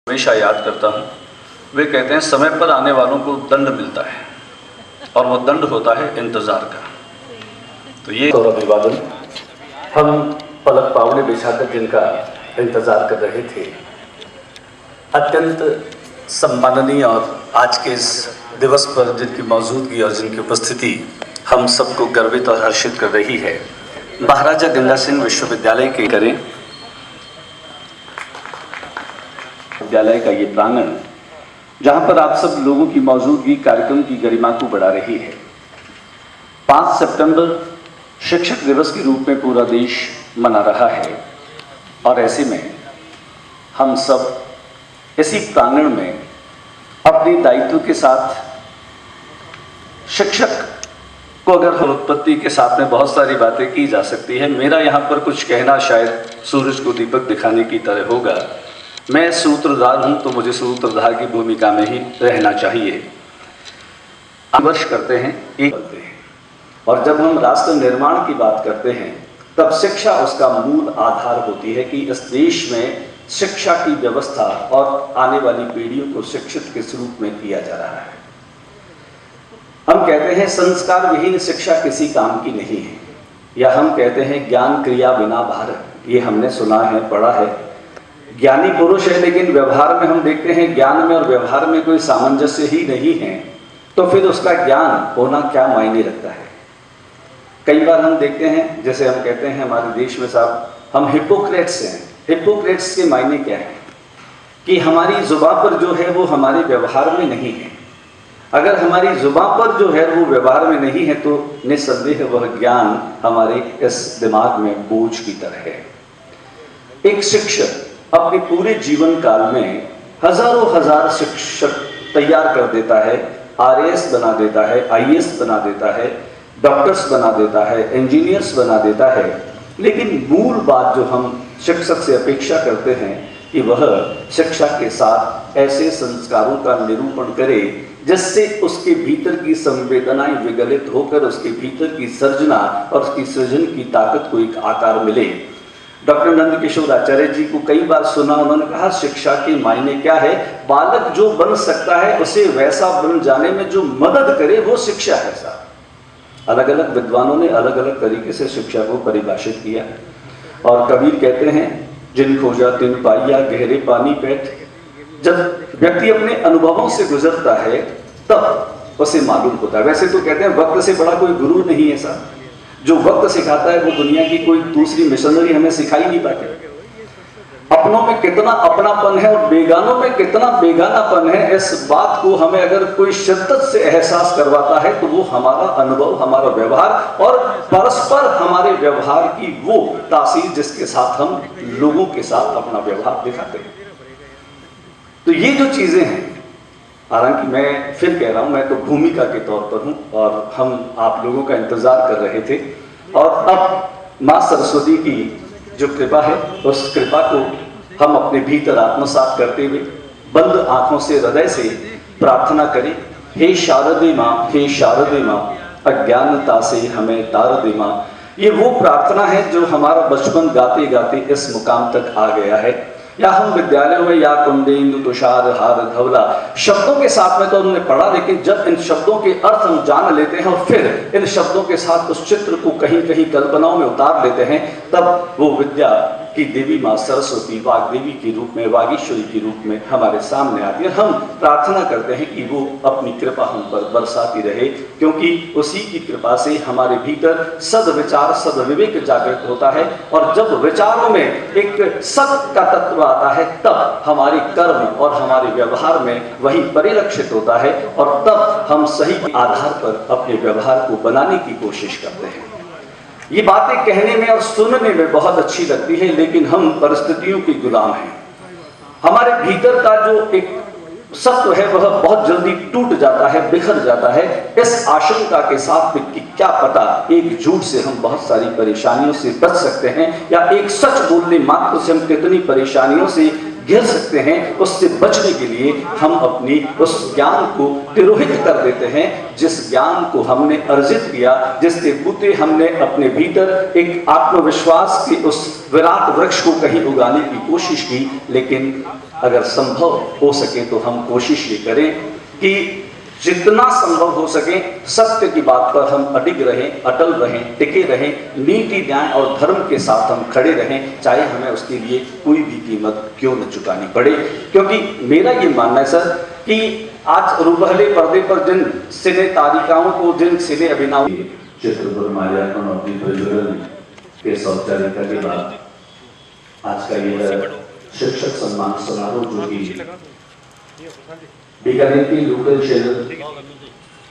हमेशा याद करता हूँ। वे कहते हैं समय पर आने वालों को दंड मिलता है और वो दंड होता है इंतज़ार का। तो ये और अभिवादन हम पलक पावड़े बिछाकर जिनका इंतज़ार कर रहे थे, अत्यंत सम्माननीय और आज के इस दिवस पर जिनकी मौजूदगी और जिनकी उपस्थिति हम सबको गर्वित और हर्षित कर रही है, महाराजा गंगा सिंह विश्वविद्यालय के करें विद्यालय का ये प्रांगण जहां पर आप सब लोगों की मौजूदगी कार्यक्रम की गरिमा को बढ़ा रही है। 5 सितंबर शिक्षक दिवस के रूप में पूरा देश मना रहा है और ऐसे में हम सब इसी प्रांगण में अपने दायित्व के साथ शिक्षक को अगर उत्पत्ति के साथ में बहुत सारी बातें की जा सकती है, मेरा यहाँ पर कुछ कहना शायद सूरज को दीपक दिखाने की तरह होगा। मैं सूत्रधार हूं तो मुझे सूत्रधार की भूमिका में ही रहना चाहिए। विमर्श करते हैं, एक बोलते हैं, और जब हम राष्ट्र निर्माण की बात करते हैं तब शिक्षा उसका मूल आधार होती है कि इस देश में शिक्षा की व्यवस्था और आने वाली पीढ़ियों को शिक्षित किस रूप में किया जा रहा है। हम कहते हैं संस्कार विहीन शिक्षा किसी काम की नहीं है, या हम कहते हैं ज्ञान क्रिया बिना भारत। ये हमने सुना है, पढ़ा है। ज्ञानी पुरुष है लेकिन व्यवहार में हम देखते हैं ज्ञान में और व्यवहार में कोई सामंजस्य ही नहीं है, तो फिर उसका ज्ञान होना क्या मायने रखता है। कई बार हम देखते हैं, जैसे हम कहते हैं हमारे देश में साहब हम हिपोक्रेट्स हैं। हिपोक्रेट्स के मायने क्या है कि हमारी जुबान पर जो है वो हमारे व्यवहार में नहीं है। अगर हमारी जुबान पर जो है वो व्यवहार में नहीं है तो निस्संदेह वह ज्ञान हमारे इस दिमाग में बोझ की तरह है। एक शिक्षक अपने पूरे जीवन काल में हजारों हजार शिक्षक तैयार कर देता है, आरएएस बना देता है, आईएएस बना देता है, डॉक्टर्स बना देता है, इंजीनियर्स बना देता है, लेकिन मूल बात जो हम शिक्षक से अपेक्षा करते हैं कि वह शिक्षा के साथ ऐसे संस्कारों का निरूपण करे जिससे उसके भीतर की संवेदनाएं विगलित होकर उसके भीतर की सर्जना और उसकी सृजन की ताकत को एक आकार मिले। डॉक्टर नंद किशोर आचार्य जी को कई बार सुना, उन्होंने कहा शिक्षा के मायने क्या है, बालक जो बन सकता है उसे वैसा बन जाने में जो मदद करे वो शिक्षा है साहब। अलग अलग विद्वानों ने अलग अलग तरीके से शिक्षा को परिभाषित किया और कबीर कहते हैं जिन खोजा तिन पाइया गहरे पानी पैठ। जब व्यक्ति अपने अनुभवों से गुजरता है तब उसे मालूम होता है। वैसे तो कहते हैं वक्त से बड़ा कोई गुरु नहीं है साहब। जो वक्त सिखाता है वो दुनिया की कोई दूसरी मिशनरी हमें सिखाई नहीं पाती। अपनों में कितना अपनापन है और बेगानों में कितना बेगानापन है, इस बात को हमें अगर कोई शिद्दत से एहसास करवाता है तो वो हमारा अनुभव, हमारा व्यवहार और परस्पर हमारे व्यवहार की वो तासीर जिसके साथ हम लोगों के साथ अपना व्यवहार दिखाते हैं। तो ये जो चीजें हैं, हालांकि मैं फिर कह रहा हूं, मैं तो भूमिका के तौर पर हूं और हम आप लोगों का इंतजार कर रहे थे और अब मां सरस्वती की जो कृपा है उस कृपा को हम अपने भीतर आत्मसात करते हुए बंद आंखों से हृदय से प्रार्थना करें। हे शारदे मां, हे शारदे मां, अज्ञानता से हमें तार दे मां। ये वो प्रार्थना है जो हमारा बचपन गाते गाते इस मुकाम तक आ गया है। या हम विद्यालयों में या कुंदेन्दु तुषार हार धवला शब्दों के साथ में तो हमने पढ़ा, लेकिन जब इन शब्दों के अर्थ हम जान लेते हैं और फिर इन शब्दों के साथ उस चित्र को कहीं कहीं कल्पनाओं में उतार लेते हैं, तब वो विद्या की देवी माँ सरस्वती वाग्देवी के रूप में, वागीश्वरी के रूप में हमारे सामने आती है। हम प्रार्थना करते हैं कि वो अपनी कृपा हम पर बरसाती रहे, क्योंकि उसी की कृपा से हमारे भीतर सद्विचार सद्विवेक जागृत होता है और जब विचारों में एक सत का तत्व आता है तब हमारे कर्म और हमारे व्यवहार में वही परिलक्षित होता है और तब हम सही आधार पर अपने व्यवहार को बनाने की कोशिश करते हैं। ये बातें कहने में और सुनने में बहुत अच्छी लगती है, लेकिन हम परिस्थितियों के गुलाम हैं। हमारे भीतर का जो एक सत्व है वह बहुत जल्दी टूट जाता है, बिखर जाता है, इस आशंका के साथ कि क्या पता एक झूठ से हम बहुत सारी परेशानियों से बच सकते हैं या एक सच बोलने मात्र से हम कितनी परेशानियों से घेर सकते हैं, उससे बचने के लिए हम अपनी उस ज्ञान को तिरोहित कर देते हैं, जिस ज्ञान को हमने अर्जित किया, जिसके बूते हमने अपने भीतर एक आत्मविश्वास के उस विराट वृक्ष को कहीं उगाने की कोशिश की। लेकिन अगर संभव हो सके तो हम कोशिश ये करें कि जितना संभव हो सके सत्य की बात पर हम अडिग रहें, अटल रहें, टिके रहें, नीति न्याय और धर्म के साथ हम खड़े रहें, चाहे हमें उसके लिए कोई भी कीमत क्यों न चुकानी पड़े। क्योंकि मेरा ये मानना है सर कि आज रूपहले पर्दे पर जिन सिने तारिकाओं को, जिन सिने अभिनव चित्र माल्यार्पण अपनी प्रज्वलन के औपचारिकता के बाद आज का यह शिक्षक सम्मान समारोह जो कि बीकानेर की लोकल चैनल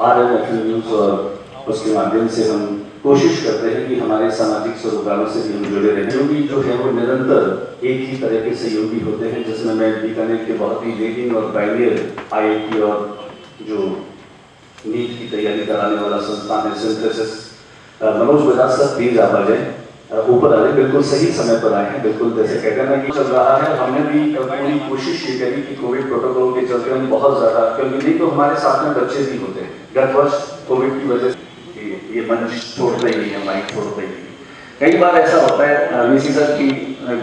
RMFM न्यूज और उसके माध्यम से हम कोशिश करते हैं कि हमारे सामाजिक सरोकारों से भी हम जुड़े रहें। सहयोगी जो है वो निरंतर एक ही तरह के सहयोगी होते हैं, जिसमें मैं बीकानेर के बहुत ही लीडिंग और पायनियर IIT और जो नीट की तैयारी कराने वाला संस्थान है synthesis, Manoj Bajaj sir please आप आ जाए, ऊपर आ रहे, बिल्कुल सही समय पर आए हैं। बिल्कुल जैसे कहते हैं कि चल रहा है, हमने भी पूरी कोशिश ये करी कि कोविड प्रोटोकॉल के चलते हम बहुत ज़्यादा, क्योंकि नहीं तो हमारे साथ में बच्चे भी होते हैं, गत वर्ष कोविड की वजह से ये मंच छोड़ते ही है, माइक छोड़ते ही। कई बार ऐसा होता है वीसी सर की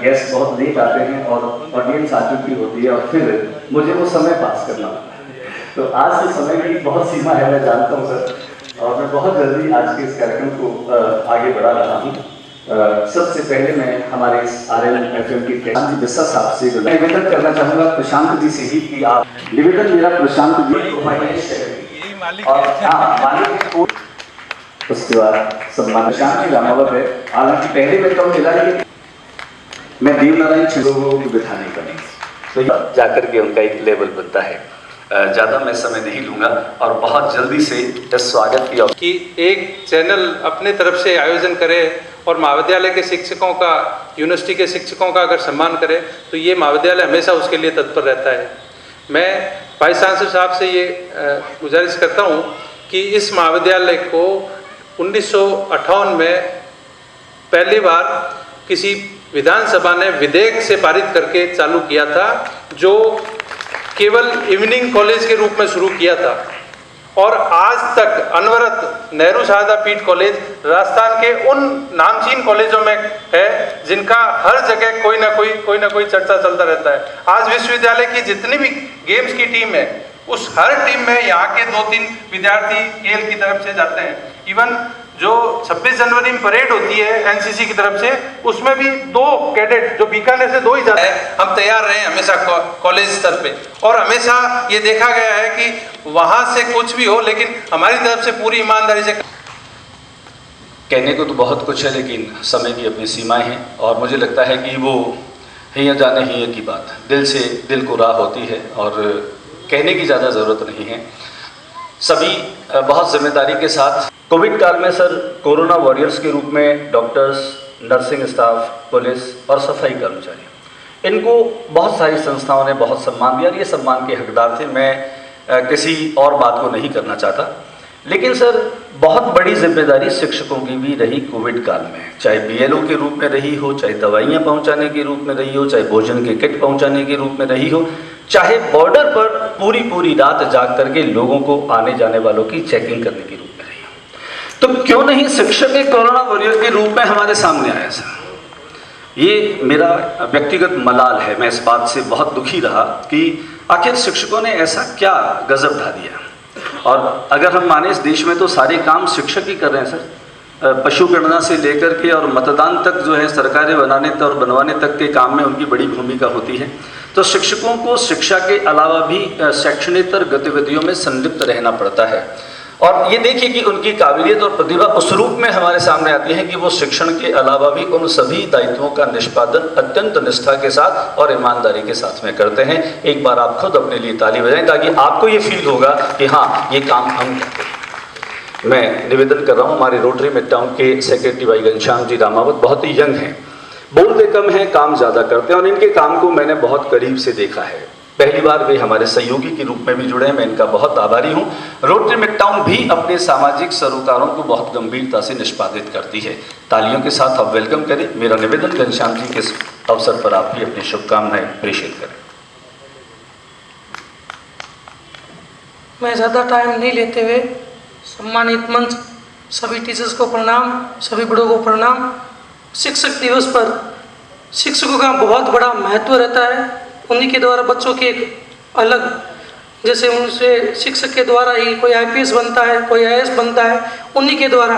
गेस्ट बहुत लेट आते हैं और ऑडियंस आ चुकी होती है और फिर मुझे वो समय पास करना होता है। तो आज के समय की बहुत सीमा है, मैं जानता हूँ सर, और मैं बहुत जल्दी आज के इस कार्यक्रम को आगे बढ़ा रहा हूँ। सबसे पहले मैं हमारे इस RMFM के प्रशांत जी बिस्सा साहब से निवेदन करना चाहूँगा, प्रशांत जी से ही, कि आप निवेदन मेरा प्रशांत जी और मालिक को उसके बाद सम्मान प्रशांत जी रामावत है। हालांकि पहले में कम मिला, लेकिन मैं देवनारायण छिलोगों को बिठाने का नहीं, तो जाकर के उनका एक लेवल बनता है। ज़्यादा मैं समय नहीं लूँगा और बहुत जल्दी से इस स्वागत की कि एक चैनल अपने तरफ से आयोजन करे और महाविद्यालय के शिक्षकों का, यूनिवर्सिटी के शिक्षकों का अगर सम्मान करे तो ये महाविद्यालय हमेशा उसके लिए तत्पर रहता है। मैं वाइस चांसलर साहब से ये गुजारिश करता हूँ कि इस महाविद्यालय को 1958 में पहली बार किसी विधानसभा ने विधेयक से पारित करके चालू किया था, जो केवल इवनिंग कॉलेज के रूप में शुरू किया था, और आज तक अनवरत नेहरू शारदा पीठ कॉलेज राजस्थान के उन नामचीन कॉलेजों में है जिनका हर जगह कोई ना कोई चर्चा चलता रहता है। आज विश्वविद्यालय की जितनी भी गेम्स की टीम है, उस हर टीम में यहाँ के 2-3 विद्यार्थी खेल की तरफ से जाते हैं। इवन जो 26 जनवरी में परेड होती है NCC की तरफ से, उसमें भी 2 कैडेट जो बीकानेर से 2 ही जाते हैं। हम तैयार रहे हमेशा कॉलेज स्तर पे, और हमेशा ये देखा गया है कि वहाँ से कुछ भी हो, लेकिन हमारी तरफ से पूरी ईमानदारी से। कहने को तो बहुत कुछ है, लेकिन समय की अपनी सीमाएं हैं, और मुझे लगता है कि वो हिया जाने हिया की बात दिल से दिल को राह होती है और कहने की ज़्यादा ज़रूरत नहीं है। सभी बहुत जिम्मेदारी के साथ कोविड काल में सर कोरोना वॉरियर्स के रूप में डॉक्टर्स, नर्सिंग स्टाफ, पुलिस और सफाई कर्मचारी, इनको बहुत सारी संस्थाओं ने बहुत सम्मान दिया और ये सम्मान के हकदार थे। मैं किसी और बात को नहीं करना चाहता, लेकिन सर बहुत बड़ी जिम्मेदारी शिक्षकों की भी रही कोविड काल में, चाहे BLO के रूप में रही हो, चाहे दवाइयाँ पहुँचाने के रूप में रही हो, चाहे भोजन के किट पहुँचाने के रूप में रही हो, चाहे बॉर्डर पर पूरी रात जाग करके लोगों को आने जाने वालों की चेकिंग करने के रूप में रही हो। तो क्यों नहीं शिक्षक एक कोरोना वॉरियर के रूप में हमारे सामने आया सर। ये मेरा व्यक्तिगत मलाल है, मैं इस बात से बहुत दुखी रहा कि आखिर शिक्षकों ने ऐसा क्या गजब ढा दिया। और अगर हम माने इस देश में तो सारे काम शिक्षक ही कर रहे हैं सर, पशु गणना से लेकर के और मतदान तक जो है सरकारें बनाने तक और बनवाने तक के काम में उनकी बड़ी भूमिका होती है। तो शिक्षकों को शिक्षा के अलावा भी शैक्षणिक गतिविधियों में संलिप्त रहना पड़ता है, और ये देखिए कि उनकी काबिलियत और प्रतिभा उस रूप में हमारे सामने आती है कि वो शिक्षण के अलावा भी उन सभी दायित्वों का निष्पादन अत्यंत निष्ठा के साथ और ईमानदारी के साथ में करते हैं। एक बार आप खुद अपने लिए ताली बजाएं ताकि आपको ये फील होगा कि हाँ, ये काम हम करते हैं। मैं निवेदन कर रहा हूँ, हमारे रोटरी मिड टाउन के सेक्रेटरी भाई घनश्याम जी रामावत बहुत ही यंग हैं, बोलते कम हैं, काम ज़्यादा करते हैं, और इनके काम को मैंने बहुत करीब से देखा है। पहली बार वे हमारे सहयोगी के रूप में भी जुड़े हैं, मैं इनका बहुत आभारी हूँ। रोटरी मिड टाउन भी अपने सामाजिक सरोकारों को बहुत गंभीरता से निष्पादित करती है। तालियों के साथ आप वेलकम करें। मेरा निवेदन घनश्याम जी के अवसर पर आप भी अपनी शुभकामनाएं प्रेषित करें। मैं ज़्यादा टाइम नहीं लेते हुए सम्मानित मंच, सभी टीचर्स को प्रणाम, सभी बड़ों को प्रणाम। शिक्षक दिवस पर शिक्षकों का बहुत बड़ा महत्व रहता है। उन्हीं के द्वारा बच्चों के एक अलग, जैसे उनसे शिक्षक के द्वारा ही कोई IPS बनता है, कोई IAS बनता है, उन्हीं के द्वारा।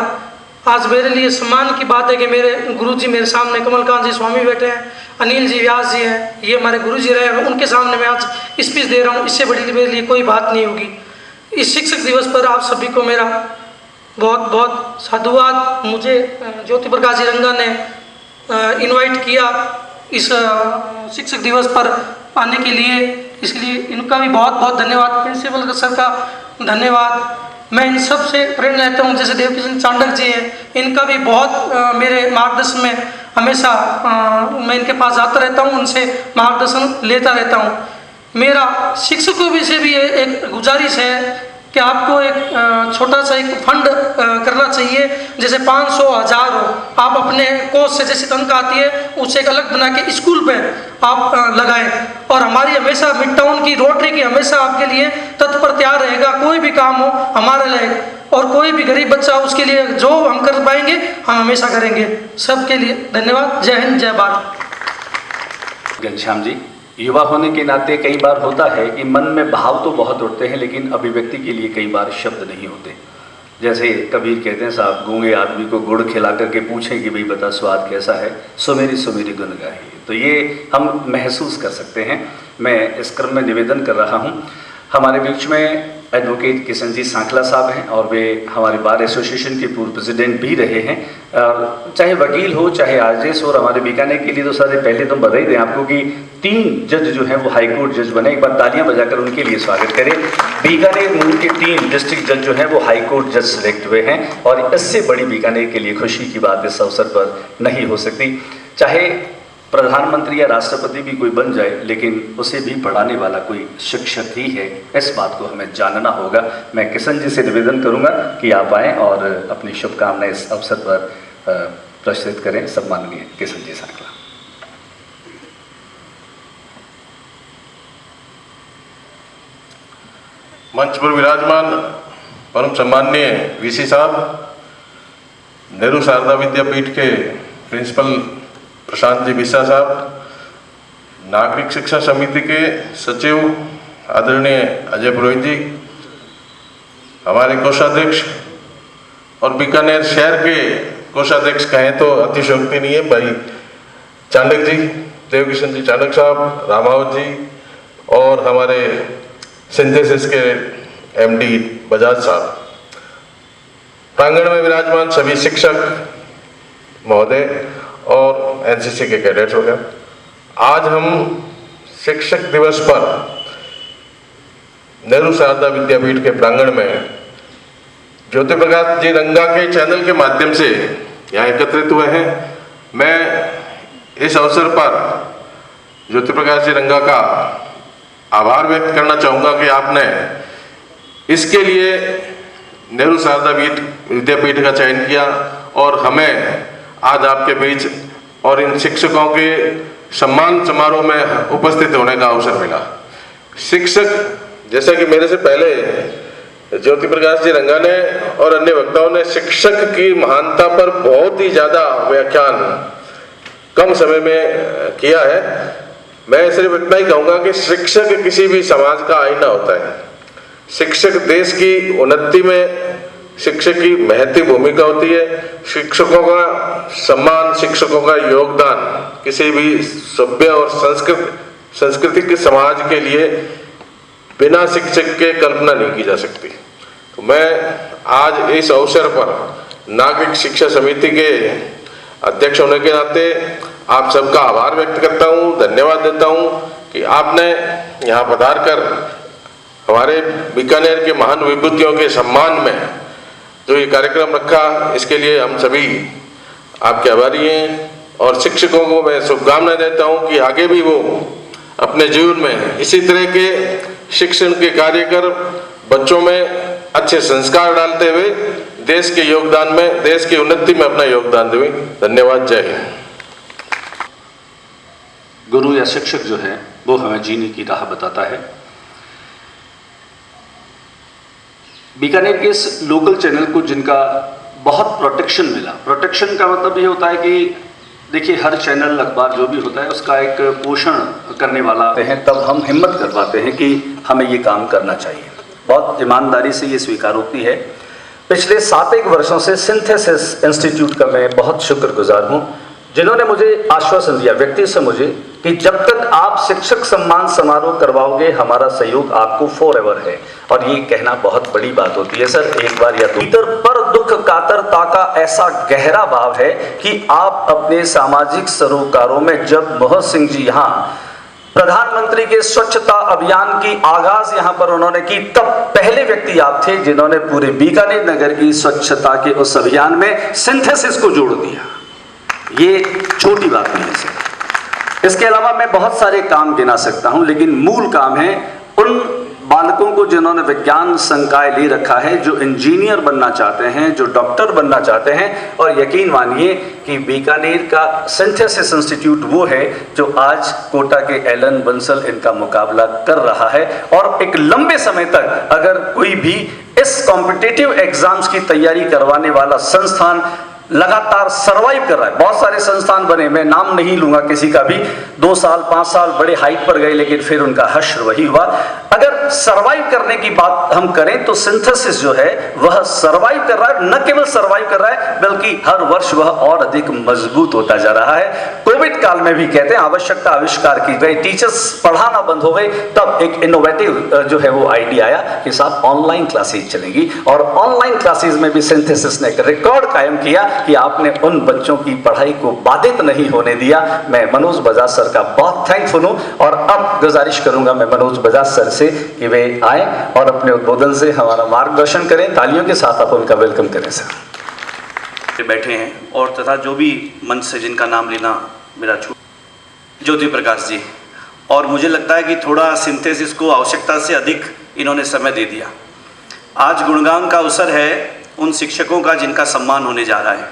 आज मेरे लिए सम्मान की बात है कि मेरे गुरुजी मेरे सामने कमलकांत जी स्वामी बैठे हैं, अनिल जी व्यास जी हैं, ये हमारे गुरुजी रहे हैं, उनके सामने मैं आज स्पीच दे रहा हूँ। इससे बड़ी मेरे लिए कोई बात नहीं होगी। इस शिक्षक दिवस पर आप सभी को मेरा बहुत बहुत साधुवाद। मुझे ज्योति प्रकाश जी रंगा ने इनवाइट किया इस शिक्षक दिवस पर आने के लिए, इसलिए इनका भी बहुत बहुत धन्यवाद। प्रिंसिपल सर का धन्यवाद। मैं इन सब से प्रेरणा लेता हूँ। जैसे देवकिशन चांडक जी हैं, इनका भी बहुत मेरे मार्गदर्शन में हमेशा मैं इनके पास जाता रहता हूँ, उनसे मार्गदर्शन लेता रहता हूँ। मेरा शिक्षकों से भी एक गुजारिश है कि आपको एक छोटा सा एक फंड करना चाहिए, जैसे 500, 1000 हो। आप अपने कोर्स से जैसे तनख्वाह आती है उससे एक अलग बना के स्कूल पे आप लगाएं। और हमारी हमेशा मिड टाउन की रोटरी की हमेशा आपके लिए तत्पर तैयार रहेगा। कोई भी काम हो हमारे लिए, और कोई भी गरीब बच्चा हो उसके लिए जो हम कर पाएंगे हम हमेशा करेंगे। सबके लिए धन्यवाद। जय हिंद, जय भारत। घनश्याम जी, युवा होने के नाते कई बार होता है कि मन में भाव तो बहुत उठते हैं, लेकिन अभिव्यक्ति के लिए कई बार शब्द नहीं होते। जैसे कबीर कहते हैं, साहब गूंगे आदमी को गुड़ खिला करके पूछें कि भाई बता स्वाद कैसा है, सुमेरी सुमेरी गुन गाही। तो ये हम महसूस कर सकते हैं। मैं इस क्रम में निवेदन कर रहा हूँ, हमारे बीच में एडवोकेट किशन जी सांखला साहब हैं और वे हमारे बार एसोसिएशन के पूर्व प्रेसिडेंट भी रहे हैं। चाहे वकील हो चाहे आरजेएस हो, और हमारे बीकानेर के लिए तो सारे पहले तो बधाई दें आपको कि 3 जज जो हैं वो हाई कोर्ट जज बने। एक बार तालियां बजाकर उनके लिए स्वागत करें। बीकानेर मूल के 3 डिस्ट्रिक्ट जज जो हैं वो हाई कोर्ट जज सिलेक्ट हुए हैं, और इससे बड़ी बीकानेर के लिए खुशी की बात इस अवसर पर नहीं हो सकती। चाहे प्रधानमंत्री या राष्ट्रपति भी कोई बन जाए, लेकिन उसे भी पढ़ाने वाला कोई शिक्षक ही है, इस बात को हमें जानना होगा। मैं किशन जी से निवेदन करूंगा कि आप आएँ और अपनी शुभकामनाएं इस अवसर पर प्रस्तुत करें। सम्माननीय किशन जी सांखला। मंच पर विराजमान परम सम्माननीय वीसी साहब, नेहरू शारदा विद्यापीठ के प्रिंसिपल प्रशांत जी बिस्सा साहब, नागरिक शिक्षा समिति के सचिव आदरणीय अजय पुरोहित जी, हमारे कोषाध्यक्ष और बीकानेर शहर के कोषाध्यक्ष कहें तो अतिशयोक्ति नहीं है, भाई चांडक जी, देवकिशन जी चांडक साहब, रामावत जी, और हमारे सिंथेसिस के MD बजाज साहब, प्रांगण में विराजमान सभी शिक्षक महोदय और NCC के कैडेट्स वगैरह। आज हम शिक्षक दिवस पर नेहरू शारदा विद्यापीठ के प्रांगण में ज्योति प्रकाश जी रंगा के चैनल के माध्यम से यहाँ एकत्रित हुए हैं। मैं इस अवसर पर ज्योति प्रकाश जी रंगा का आभार व्यक्त करना चाहूँगा कि आपने इसके लिए नेहरू शारदा विद्यापीठ का चयन किया और हमें आज आपके बीच और इन शिक्षकों के सम्मान समारोह में उपस्थित होने का अवसर मिला। शिक्षक, जैसा कि मेरे से पहले ज्योति प्रकाश जी रंगा ने और अन्य वक्ताओं ने शिक्षक की महानता पर बहुत ही ज़्यादा व्याख्यान कम समय में किया है। मैं सिर्फ इतना ही कहूँगा कि शिक्षक किसी भी समाज का आईना होता है। शिक्षक देश की उन्नति में शिक्षक की महत्वपूर्ण भूमिका होती है। शिक्षकों का सम्मान, शिक्षकों का योगदान किसी भी सभ्य और सांस्कृतिक समाज के लिए बिना शिक्षक के कल्पना नहीं की जा सकती। तो मैं आज इस अवसर पर नागरिक शिक्षा समिति के अध्यक्ष होने के नाते आप सबका आभार व्यक्त करता हूँ, धन्यवाद देता हूँ कि आपने यहाँ पधार कर हमारे बीकानेर के महान विभूतियों के सम्मान में जो ये कार्यक्रम रखा, इसके लिए हम सभी आपके आभारी हैं। और शिक्षकों को मैं शुभकामनाएं देता हूं कि आगे भी वो अपने जीवन में इसी तरह के शिक्षण के कार्य कर बच्चों में अच्छे संस्कार डालते हुए देश के योगदान में, देश की उन्नति में अपना योगदान दें। धन्यवाद। जय हिंद। गुरु या शिक्षक जो है वो हमें जीने की राह बताता है। बीकानेर के इस लोकल चैनल को जिनका बहुत प्रोटेक्शन मिला, प्रोटेक्शन का मतलब ये होता है कि देखिए हर चैनल अखबार जो भी होता है उसका एक पोषण करने वाला हैं, तब हम हिम्मत कर पाते हैं कि हमें ये काम करना चाहिए। बहुत ईमानदारी से ये स्वीकारोक्ति है। पिछले 7 वर्षों से सिंथेसिस इंस्टीट्यूट का मैं बहुत शुक्रगुजार हूँ, जिन्होंने मुझे आश्वासन दिया व्यक्ति से मुझे कि जब तक आप शिक्षक सम्मान समारोह करवाओगे हमारा सहयोग आपको फॉरएवर है। और ये कहना बहुत बड़ी बात होती है सर, एक बार या दो। भीतर पर दुख कातरता का ऐसा गहरा भाव है कि आप अपने सामाजिक सरोकारों में, जब मोहन सिंह जी यहाँ प्रधानमंत्री के स्वच्छता अभियान की आगाज यहाँ पर उन्होंने की, तब पहले व्यक्ति आप थे जिन्होंने पूरे बीकानेर नगर की स्वच्छता के उस अभियान में सिंथेसिस को जोड़ दिया। ये छोटी बात नहीं है सर। इसके अलावा मैं बहुत सारे काम गिना सकता हूं, लेकिन मूल काम है उन बालकों को जिन्होंने विज्ञान संकाय ले रखा है, जो इंजीनियर बनना चाहते हैं, जो डॉक्टर बनना चाहते हैं। और यकीन मानिए कि बीकानेर का सिंथेसिस इंस्टीट्यूट वो है जो आज कोटा के एलन बंसल इनका मुकाबला कर रहा है। और एक लंबे समय तक अगर कोई भी इस कॉम्पिटिटिव एग्जाम्स की तैयारी करवाने वाला संस्थान लगातार सरवाइव कर रहा है, बहुत सारे संस्थान बने, मैं नाम नहीं लूंगा किसी का भी, 2 साल 5 साल बड़े हाइट पर गए लेकिन फिर उनका हश्र वही हुआ। अगर सरवाइव करने की बात हम करें तो सिंथेसिस जो है वह सरवाइव कर रहा है, न केवल सरवाइव कर रहा है बल्कि हर वर्ष वह और अधिक मजबूत होता जा रहा है। कोविड काल में भी कहते हैं आवश्यकता आविष्कार की गई, टीचर्स पढ़ाना बंद हो गए, तब एक इनोवेटिव जो है वो आइडिया आया कि साहब ऑनलाइन क्लासेज चलेंगी। और ऑनलाइन क्लासेज में भी सिंथेसिस ने एक रिकॉर्ड कायम किया कि आपने उन बच्चों की पढ़ाई को बाधित नहीं होने दिया। मैं मनोज बजाज सर का बहुत थैंकफुल हूं और अब गुजारिश करूंगा मैं मनोज बजाज सर से कि वे आए और अपने उद्बोधन से हमारा मार्गदर्शन करें। तालियों के साथ आप उनका वेलकम करें सर। बैठे हैं और तथा जो भी मंच से जिनका नाम लेना मेरा छूट, ज्योति प्रकाश जी, और मुझे लगता है कि थोड़ा सिंथेसिस को आवश्यकता से अधिक इन्होंने समय दे दिया। आज गुणगान का अवसर है उन शिक्षकों का जिनका सम्मान होने जा रहा है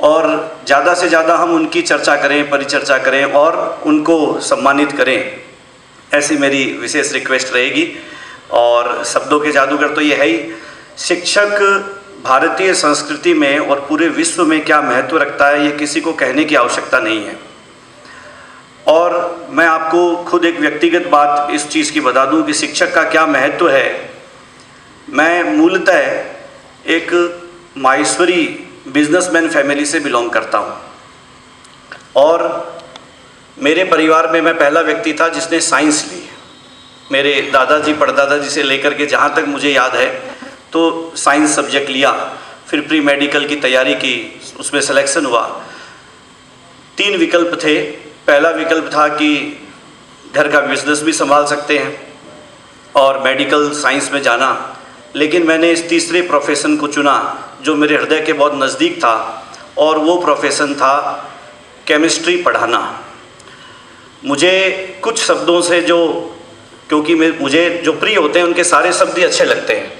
और ज़्यादा से ज़्यादा हम उनकी चर्चा करें, परिचर्चा करें और उनको सम्मानित करें, ऐसी मेरी विशेष रिक्वेस्ट रहेगी। और शब्दों के जादूगर तो ये है ही, शिक्षक भारतीय संस्कृति में और पूरे विश्व में क्या महत्व रखता है ये किसी को कहने की आवश्यकता नहीं है। और मैं आपको खुद एक व्यक्तिगत बात इस चीज़ की बता दूं कि शिक्षक का क्या महत्व है। मैं मूलतः एक माहेश्वरी बिजनेसमैन फैमिली से बिलोंग करता हूँ और मेरे परिवार में मैं पहला व्यक्ति था जिसने साइंस ली। मेरे दादाजी परदादाजी से लेकर के जहाँ तक मुझे याद है तो साइंस सब्जेक्ट लिया, फिर प्री मेडिकल की तैयारी की, उसमें सिलेक्शन हुआ। 3 विकल्प थे। पहला विकल्प था कि घर का बिजनेस भी संभाल सकते हैं और मेडिकल साइंस में जाना, लेकिन मैंने इस तीसरे प्रोफेशन को चुना जो मेरे हृदय के बहुत नज़दीक था और वो प्रोफेशन था केमिस्ट्री पढ़ाना। मुझे कुछ शब्दों से क्योंकि मुझे जो प्रिय होते हैं उनके सारे शब्द ही अच्छे लगते हैं,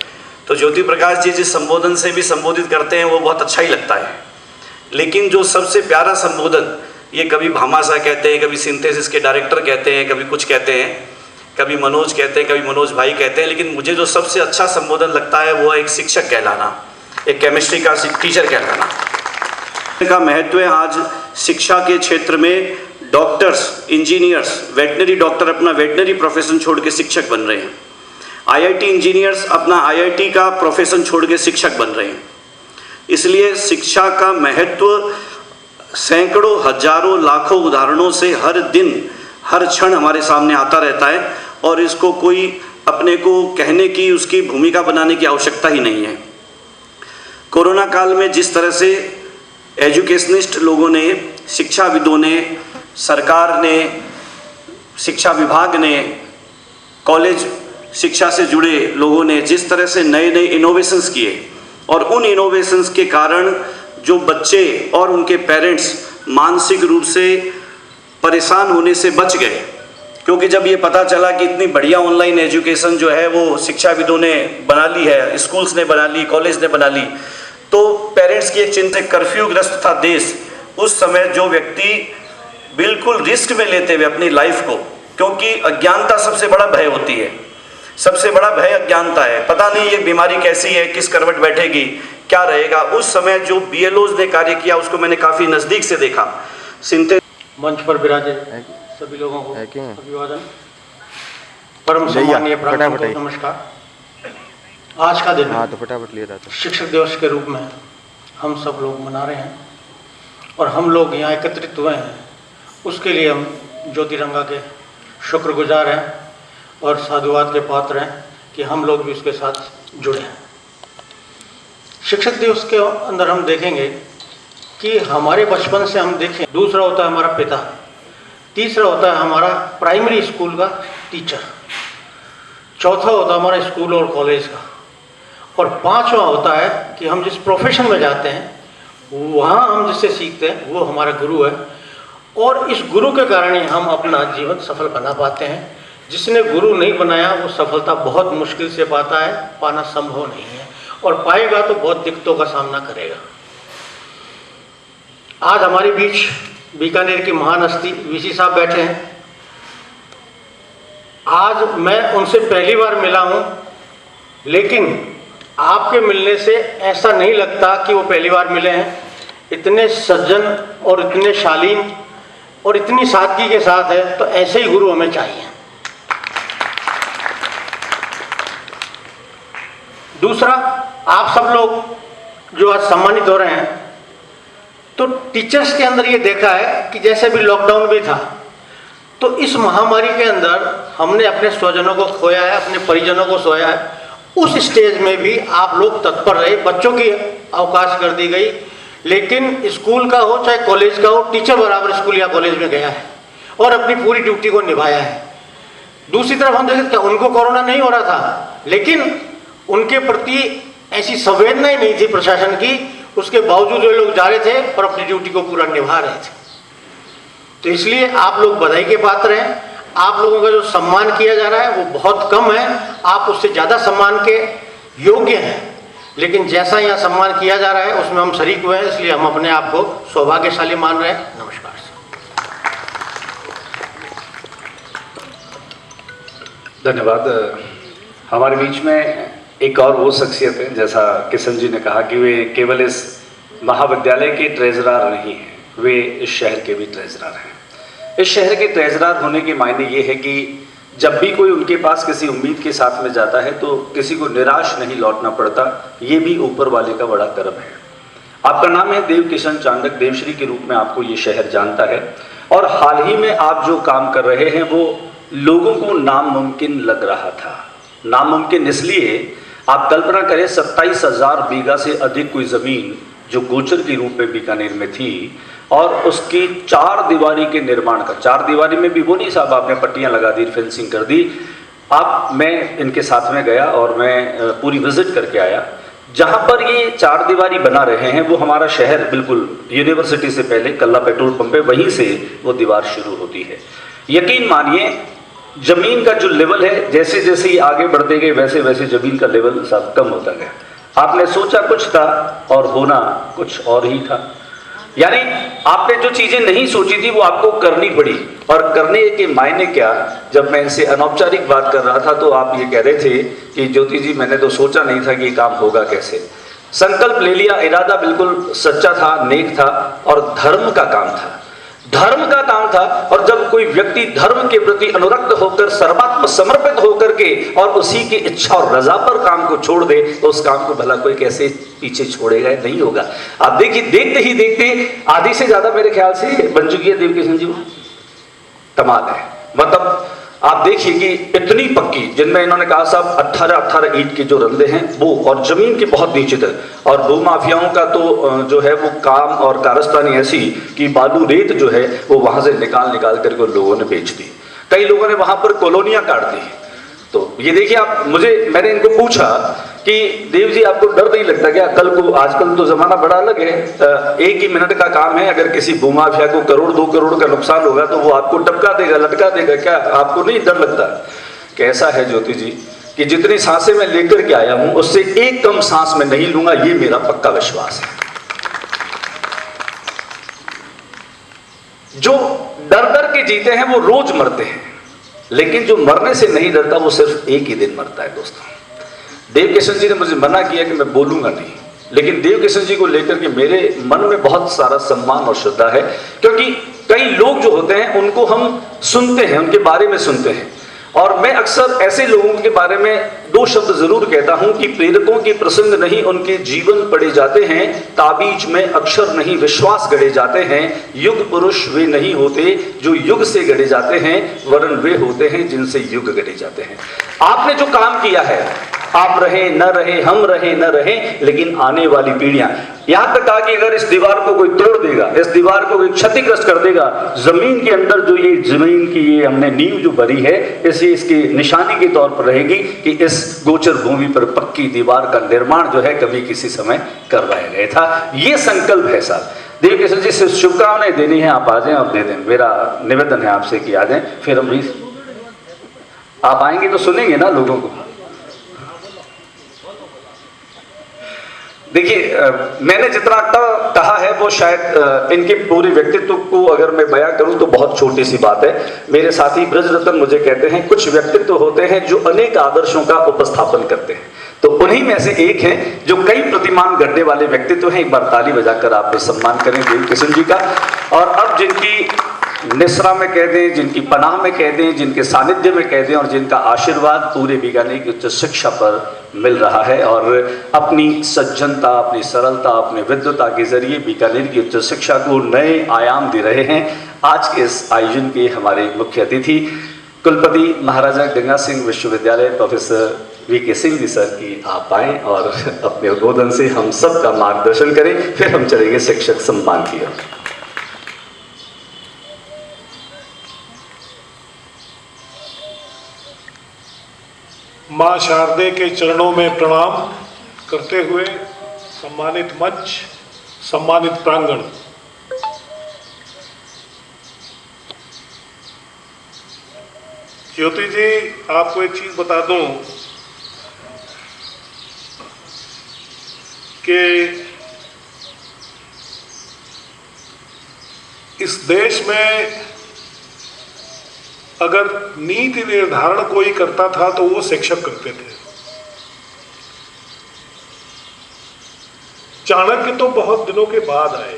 तो ज्योति प्रकाश जी जिस संबोधन से भी संबोधित करते हैं वो बहुत अच्छा ही लगता है। लेकिन जो सबसे प्यारा संबोधन, ये कभी भामाशाह कहते हैं, कभी सिंथेसिस के डायरेक्टर कहते हैं, कभी कुछ कहते हैं, कभी मनोज कहते हैं, कभी मनोज भाई कहते हैं, लेकिन मुझे जो सबसे अच्छा संबोधन लगता है वो एक शिक्षक कहलाना, एक केमिस्ट्री का टीचर कहलाना का महत्व है। आज शिक्षा के क्षेत्र में डॉक्टर्स, इंजीनियर्स, वेटनरी डॉक्टर अपना वेटनरी प्रोफेशन छोड़ के शिक्षक बन रहे हैं। आईआईटी इंजीनियर्स अपना आईआईटी का प्रोफेशन छोड़ के शिक्षक बन रहे हैं। इसलिए शिक्षा का महत्व सैकड़ों, हजारों, लाखों उदाहरणों से हर दिन, हर क्षण हमारे सामने आता रहता है और इसको कोई अपने को कहने की, उसकी भूमिका बनाने की आवश्यकता ही नहीं है। कोरोना काल में जिस तरह से एजुकेशनिस्ट लोगों ने, शिक्षाविदों ने, सरकार ने, शिक्षा विभाग ने, कॉलेज शिक्षा से जुड़े लोगों ने जिस तरह से नए नए इनोवेशंस किए और उन इनोवेशंस के कारण जो बच्चे और उनके पेरेंट्स मानसिक रूप से परेशान होने से बच गए, क्योंकि जब ये पता चला कि इतनी बढ़िया ऑनलाइन एजुकेशन जो है वो शिक्षाविदों ने बना ली है, स्कूल्स ने बना ली, कॉलेज ने बना ली, तो पेरेंट्स की एक चिंता, कर्फ्यू ग्रस्त था देश। उस समय जो व्यक्ति बिल्कुल रिस्क में लेते हुए अपनी लाइफ को, क्योंकि अज्ञानता सबसे बड़ा भय होती है, सबसे बड़ा भय अज्ञानता है। पता नहीं ये बीमारी कैसी है, किस करवट बैठेगी, क्या रहेगा। उस समय जो BLOs ने कार्य किया उसको मैंने काफ़ी नज़दीक से देखा। मंच पर विराजे सभी लोगों को अभिवादन, परम सम्मानीय ब्राह्मण को नमस्कार। आज का दिन शिक्षक दिवस के रूप में हम सब लोग मना रहे हैं और हम लोग यहाँ एकत्रित हुए हैं, उसके लिए हम ज्योतिरंगा के शुक्रगुजार हैं और साधुवाद के पात्र हैं कि हम लोग भी उसके साथ जुड़े हैं। शिक्षक दिवस के अंदर हम देखेंगे कि हमारे बचपन से हम देखें, दूसरा होता है हमारा पिता, तीसरा होता है हमारा प्राइमरी स्कूल का टीचर, चौथा होता है हमारा स्कूल और कॉलेज का, और पांचवा होता है कि हम जिस प्रोफेशन में जाते हैं वहाँ हम जिससे सीखते हैं वो हमारा गुरु है। और इस गुरु के कारण ही हम अपना जीवन सफल बना पाते हैं। जिसने गुरु नहीं बनाया वो सफलता बहुत मुश्किल से पाता है, पाना संभव नहीं है, और पाएगा तो बहुत दिक्कतों का सामना करेगा। आज हमारे बीच बीकानेर की महान हस्ती VC साहब बैठे हैं। आज मैं उनसे पहली बार मिला हूं, लेकिन आपके मिलने से ऐसा नहीं लगता कि वो पहली बार मिले हैं। इतने सज्जन और इतने शालीन और इतनी सादगी के साथ है, तो ऐसे ही गुरु हमें चाहिए। दूसरा, आप सब लोग जो आज सम्मानित हो रहे हैं, तो टीचर्स के अंदर ये देखा है कि जैसे भी लॉकडाउन भी था, तो इस महामारी के अंदर हमने अपने स्वजनों को खोया है, अपने परिजनों को खोया है। उस स्टेज में भी आप लोग तत्पर रहे, बच्चों की अवकाश कर दी गई, लेकिन स्कूल का हो चाहे कॉलेज का हो, टीचर बराबर स्कूल या कॉलेज में गया है और अपनी पूरी ड्यूटी को निभाया है। दूसरी तरफ हम देखें क्या उनको कोरोना नहीं हो रहा था, लेकिन उनके प्रति ऐसी संवेदना ही नहीं थी प्रशासन की, उसके बावजूद वे लोग जा रहे थे और अपनी ड्यूटी को पूरा निभा रहे थे। तो इसलिए आप लोग बधाई के पात्र हैं। आप लोगों का जो सम्मान किया जा रहा है वो बहुत कम है, आप उससे ज़्यादा सम्मान के योग्य हैं, लेकिन जैसा यहाँ सम्मान किया जा रहा है उसमें हम शरीक हुए हैं, इसलिए हम अपने आप को सौभाग्यशाली मान रहे हैं। नमस्कार। धन्यवाद। हमारे बीच में एक और वो शख्सियत है, जैसा किशन जी ने कहा कि वे केवल इस महाविद्यालय के ट्रेजरर नहीं हैं, वे इस शहर के भी ट्रेजरर हैं। इस शहर के ट्रेजरर होने के मायने ये है कि जब भी कोई उनके पास किसी उम्मीद के साथ में जाता है तो किसी को निराश नहीं लौटना पड़ता। ये भी ऊपर वाले का बड़ा कर्म है। आपका नाम है देव किशन चांडक, देवश्री के रूप में आपको ये शहर जानता है, और हाल ही में आप जो काम कर रहे हैं वो लोगों को नामुमकिन लग रहा था। नामुमकिन इसलिए, आप कल्पना करें 27,000 बीघा से अधिक कोई ज़मीन जो गोचर के रूप में बीकानेर में थी, और उसकी 4 दीवारी के निर्माण का, 4 दीवारी में भी वो नहीं साहब आपने पट्टियां लगा दी, फेंसिंग कर दी। मैं इनके साथ में गया और मैं पूरी विजिट करके आया। जहां पर ये 4 दीवारी बना रहे हैं वो हमारा शहर बिल्कुल यूनिवर्सिटी से पहले कल्ला पेट्रोल पंप है, वहीं से वो दीवार शुरू होती है। यकीन मानिए जमीन का जो लेवल है, जैसे जैसे ये आगे बढ़ते गए वैसे वैसे जमीन का लेवल सब कम होता गया। आपने सोचा कुछ था और होना कुछ और ही था। यानी आपने जो चीजें नहीं सोची थी वो आपको करनी पड़ी, और करने के मायने क्या। जब मैं इनसे अनौपचारिक बात कर रहा था तो आप ये कह रहे थे कि ज्योति जी मैंने तो सोचा नहीं था कि ये काम होगा कैसे। संकल्प ले लिया, इरादा बिल्कुल सच्चा था, नेक था, और धर्म का काम था, धर्म का काम था। और जब कोई व्यक्ति धर्म के प्रति अनुरक्त होकर, सर्वात्म समर्पित होकर के और उसी की इच्छा और रजा पर काम को छोड़ दे, तो उस काम को भला कोई कैसे पीछे छोड़ेगा, नहीं होगा। आप देखिए, देखते ही देखते आधी से ज्यादा मेरे ख्याल से बन चुकी है देवकिशन जी, कमाल है। मतलब आप देखिए कि इतनी पक्की, जिनमें इन्होंने कहा साहब 18 ईंट के जो रंधे हैं वो, और जमीन के बहुत नीचे तक। और भूमाफियाओं का तो जो है वो काम और कारस्तानी ऐसी कि बालू रेत जो है वो वहां से निकाल करके लोगों ने बेच दी। कई लोगों ने वहां पर कॉलोनियां काट दी। तो ये देखिए आप, मैंने इनको पूछा कि देव जी आपको डर नहीं लगता क्या कल को, आजकल तो जमाना बड़ा अलग है, 1 ही मिनट का काम है, अगर किसी भूमाफिया को 1-2 करोड़ का नुकसान होगा तो वो आपको टपका देगा, लटका देगा, क्या आपको नहीं डर लगता? कैसा है ज्योति जी कि जितनी सांसें मैं लेकर के आया हूं उससे एक कम सांस में नहीं लूंगा, ये मेरा पक्का विश्वास है। जो डर डर के जीते हैं वो रोज मरते हैं, लेकिन जो मरने से नहीं डरता वो सिर्फ एक ही दिन मरता है। दोस्तों, देव किशन जी ने मुझे मना किया कि मैं बोलूंगा नहीं, लेकिन देव किशन जी को लेकर के मेरे मन में बहुत सारा सम्मान और श्रद्धा है, क्योंकि कई लोग जो होते हैं उनको हम सुनते हैं, उनके बारे में सुनते हैं, और मैं अक्सर ऐसे लोगों के बारे में दो शब्द जरूर कहता हूं कि प्रेरकों की प्रसंग नहीं उनके जीवन पढ़े जाते हैं, ताबीज में अक्षर नहीं विश्वास गढ़े जाते हैं, युग पुरुष वे नहीं होते जो युग से गढ़े जाते हैं, वरन वे होते हैं जिनसे युग गढ़े जाते हैं। आपने जो काम किया है, आप रहे न रहे, हम रहे न रहे, लेकिन आने वाली पीढ़ियां, यहां तक कहा कि अगर इस दीवार को कोई तोड़ देगा, इस दीवार को कोई क्षतिग्रस्त कर देगा, जमीन के अंदर जो ये जमीन की ये हमने नींव जो भरी है, इसे इसकी निशानी के तौर पर रहेगी कि इस गोचर भूमि पर पक्की दीवार का निर्माण जो है कभी किसी समय करवाया गया था। ये संकल्प है साहब। देव किशन जी से शुभकामनाएं देनी है, आप आ जाएं और दे दें। मेरा निवेदन है आपसे कि आ जाएं, फिर हम भी आप आएंगे तो सुनेंगे ना लोगों को। देखिए, मैंने जितना कहा है वो शायद इनके पूरे व्यक्तित्व को अगर मैं बयां करूं तो बहुत छोटी सी बात है। मेरे साथी ब्रजरत्न मुझे कहते हैं कुछ व्यक्तित्व होते हैं जो अनेक आदर्शों का उपस्थापन करते हैं, तो उन्हीं में से एक है जो कई प्रतिमान गढ़ने वाले व्यक्तित्व हैं। एक बार ताली बजाकर आप सम्मान करें देव किशन जी का। और अब जिनकी निसरा में कह दें, जिनकी पनाह में कह दें, जिनके सानिध्य में कह दें, और जिनका आशीर्वाद पूरे बीकानेर की उच्च शिक्षा पर मिल रहा है, और अपनी सज्जनता, अपनी सरलता, अपनी विद्वता के जरिए बीकानेर की उच्च शिक्षा को नए आयाम दे रहे हैं। आज के इस आयोजन के हमारे मुख्य अतिथि कुलपति महाराजा गंगा सिंह विश्वविद्यालय professor VK Singh ji sir की आप आए और अपने उद्बोधन से हम सब का मार्गदर्शन करें, फिर हम चलेंगे शिक्षक सम्मान की ओर। मां शारदे के चरणों में प्रणाम करते हुए सम्मानित मंच, सम्मानित प्रांगण, ज्योति जी, आपको एक चीज बता दूं कि इस देश में अगर नीति निर्धारण कोई करता था तो वो शिक्षक करते थे। चाणक्य तो बहुत दिनों के बाद आए।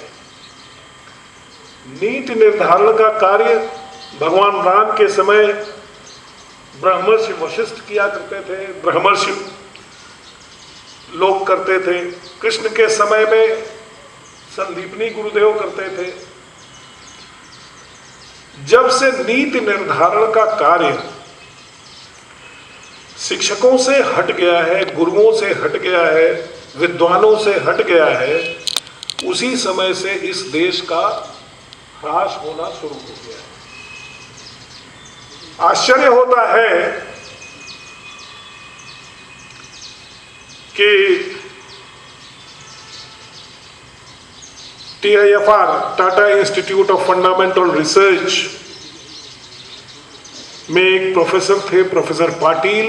नीति निर्धारण का कार्य भगवान राम के समय ब्रह्मर्षि वशिष्ठ किया करते थे, ब्रह्मर्षि लोग करते थे। कृष्ण के समय में संदीपनी गुरुदेव करते थे। जब से नीति निर्धारण का कार्य शिक्षकों से हट गया है, गुरुओं से हट गया है, विद्वानों से हट गया है, उसी समय से इस देश का ह्रास होना शुरू हो गया है। आश्चर्य होता है कि TIFR, Tata institute of fundamental research में एक प्रोफेसर थे, प्रोफेसर पाटिल।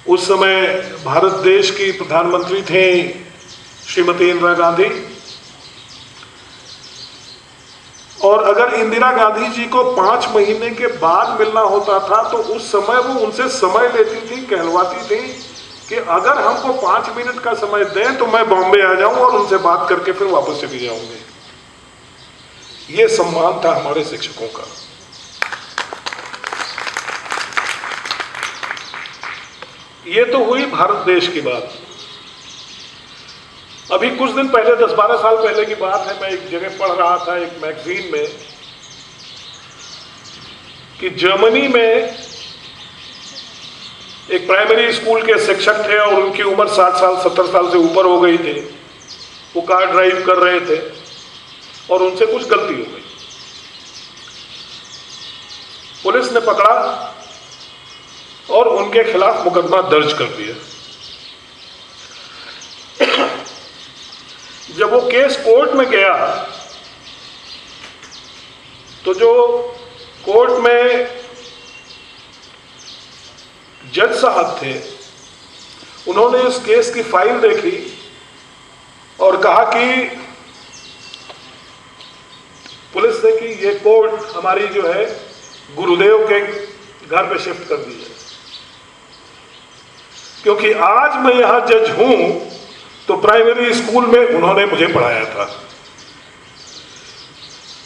उस समय भारत देश की प्रधानमंत्री थे श्रीमती इंदिरा गांधी, और अगर इंदिरा गांधी जी को 5 महीने के बाद मिलना होता था तो उस समय वो उनसे समय लेती थी, कहलवाती थी कि अगर हमको 5 मिनट का समय दें तो मैं बॉम्बे आ जाऊं और उनसे बात करके फिर वापस चली जाऊंगी। ये सम्मान था हमारे शिक्षकों का। ये तो हुई भारत देश की बात। अभी कुछ दिन पहले, 10-12 साल पहले की बात है, मैं एक जगह पढ़ रहा था एक मैगजीन में कि जर्मनी में एक प्राइमरी स्कूल के शिक्षक थे और उनकी उम्र 60 साल 70 साल से ऊपर हो गई थी। वो कार ड्राइव कर रहे थे और उनसे कुछ गलती हो गई। पुलिस ने पकड़ा और उनके खिलाफ मुकदमा दर्ज कर दिया। जब वो केस कोर्ट में गया तो जो कोर्ट में जज साहब थे, उन्होंने इस केस की फाइल देखी और कहा कि पुलिस ने कि ये कोर्ट हमारी जो है गुरुदेव के घर पे शिफ्ट कर दी है, क्योंकि आज मैं यहां जज हूं तो प्राइमरी स्कूल में उन्होंने मुझे पढ़ाया था।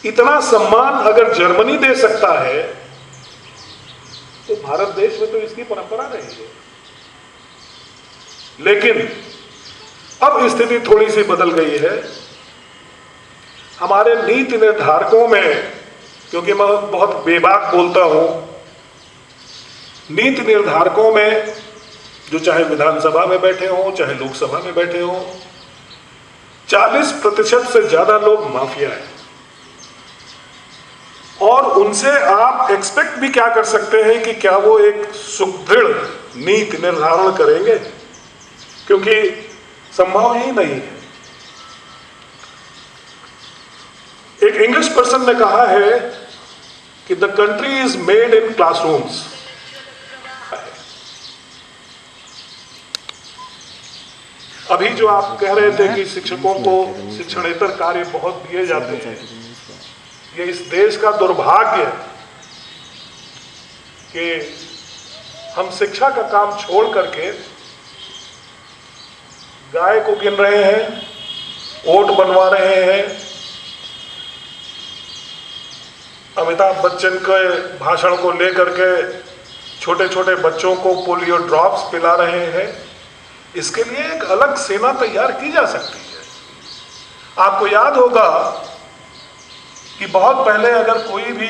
इतना सम्मान अगर जर्मनी दे सकता है तो भारत देश में तो इसकी परंपरा रही है। लेकिन अब स्थिति थोड़ी सी बदल गई है। हमारे नीति निर्धारकों में, क्योंकि मैं बहुत बेबाक बोलता हूं, नीति निर्धारकों में जो चाहे विधानसभा में बैठे हों चाहे लोकसभा में बैठे हों, 40% से ज्यादा लोग माफिया हैं। और उनसे आप एक्सपेक्ट भी क्या कर सकते हैं कि क्या वो एक सुदृढ़ नीति निर्धारण करेंगे, क्योंकि संभव ही नहीं है। एक इंग्लिश पर्सन ने कहा है कि the country is made in classrooms. अभी जो आप कह रहे थे कि शिक्षकों को शिक्षणेतर कार्य बहुत दिए जाते हैं, ये इस देश का दुर्भाग्य है कि हम शिक्षा का काम छोड़ करके गाय को गिन रहे हैं, वोट बनवा रहे हैं, अमिताभ बच्चन के भाषण को लेकर के छोटे छोटे बच्चों को पोलियो ड्रॉप्स पिला रहे हैं। इसके लिए एक अलग सेना तैयार की जा सकती है। आपको याद होगा कि बहुत पहले अगर कोई भी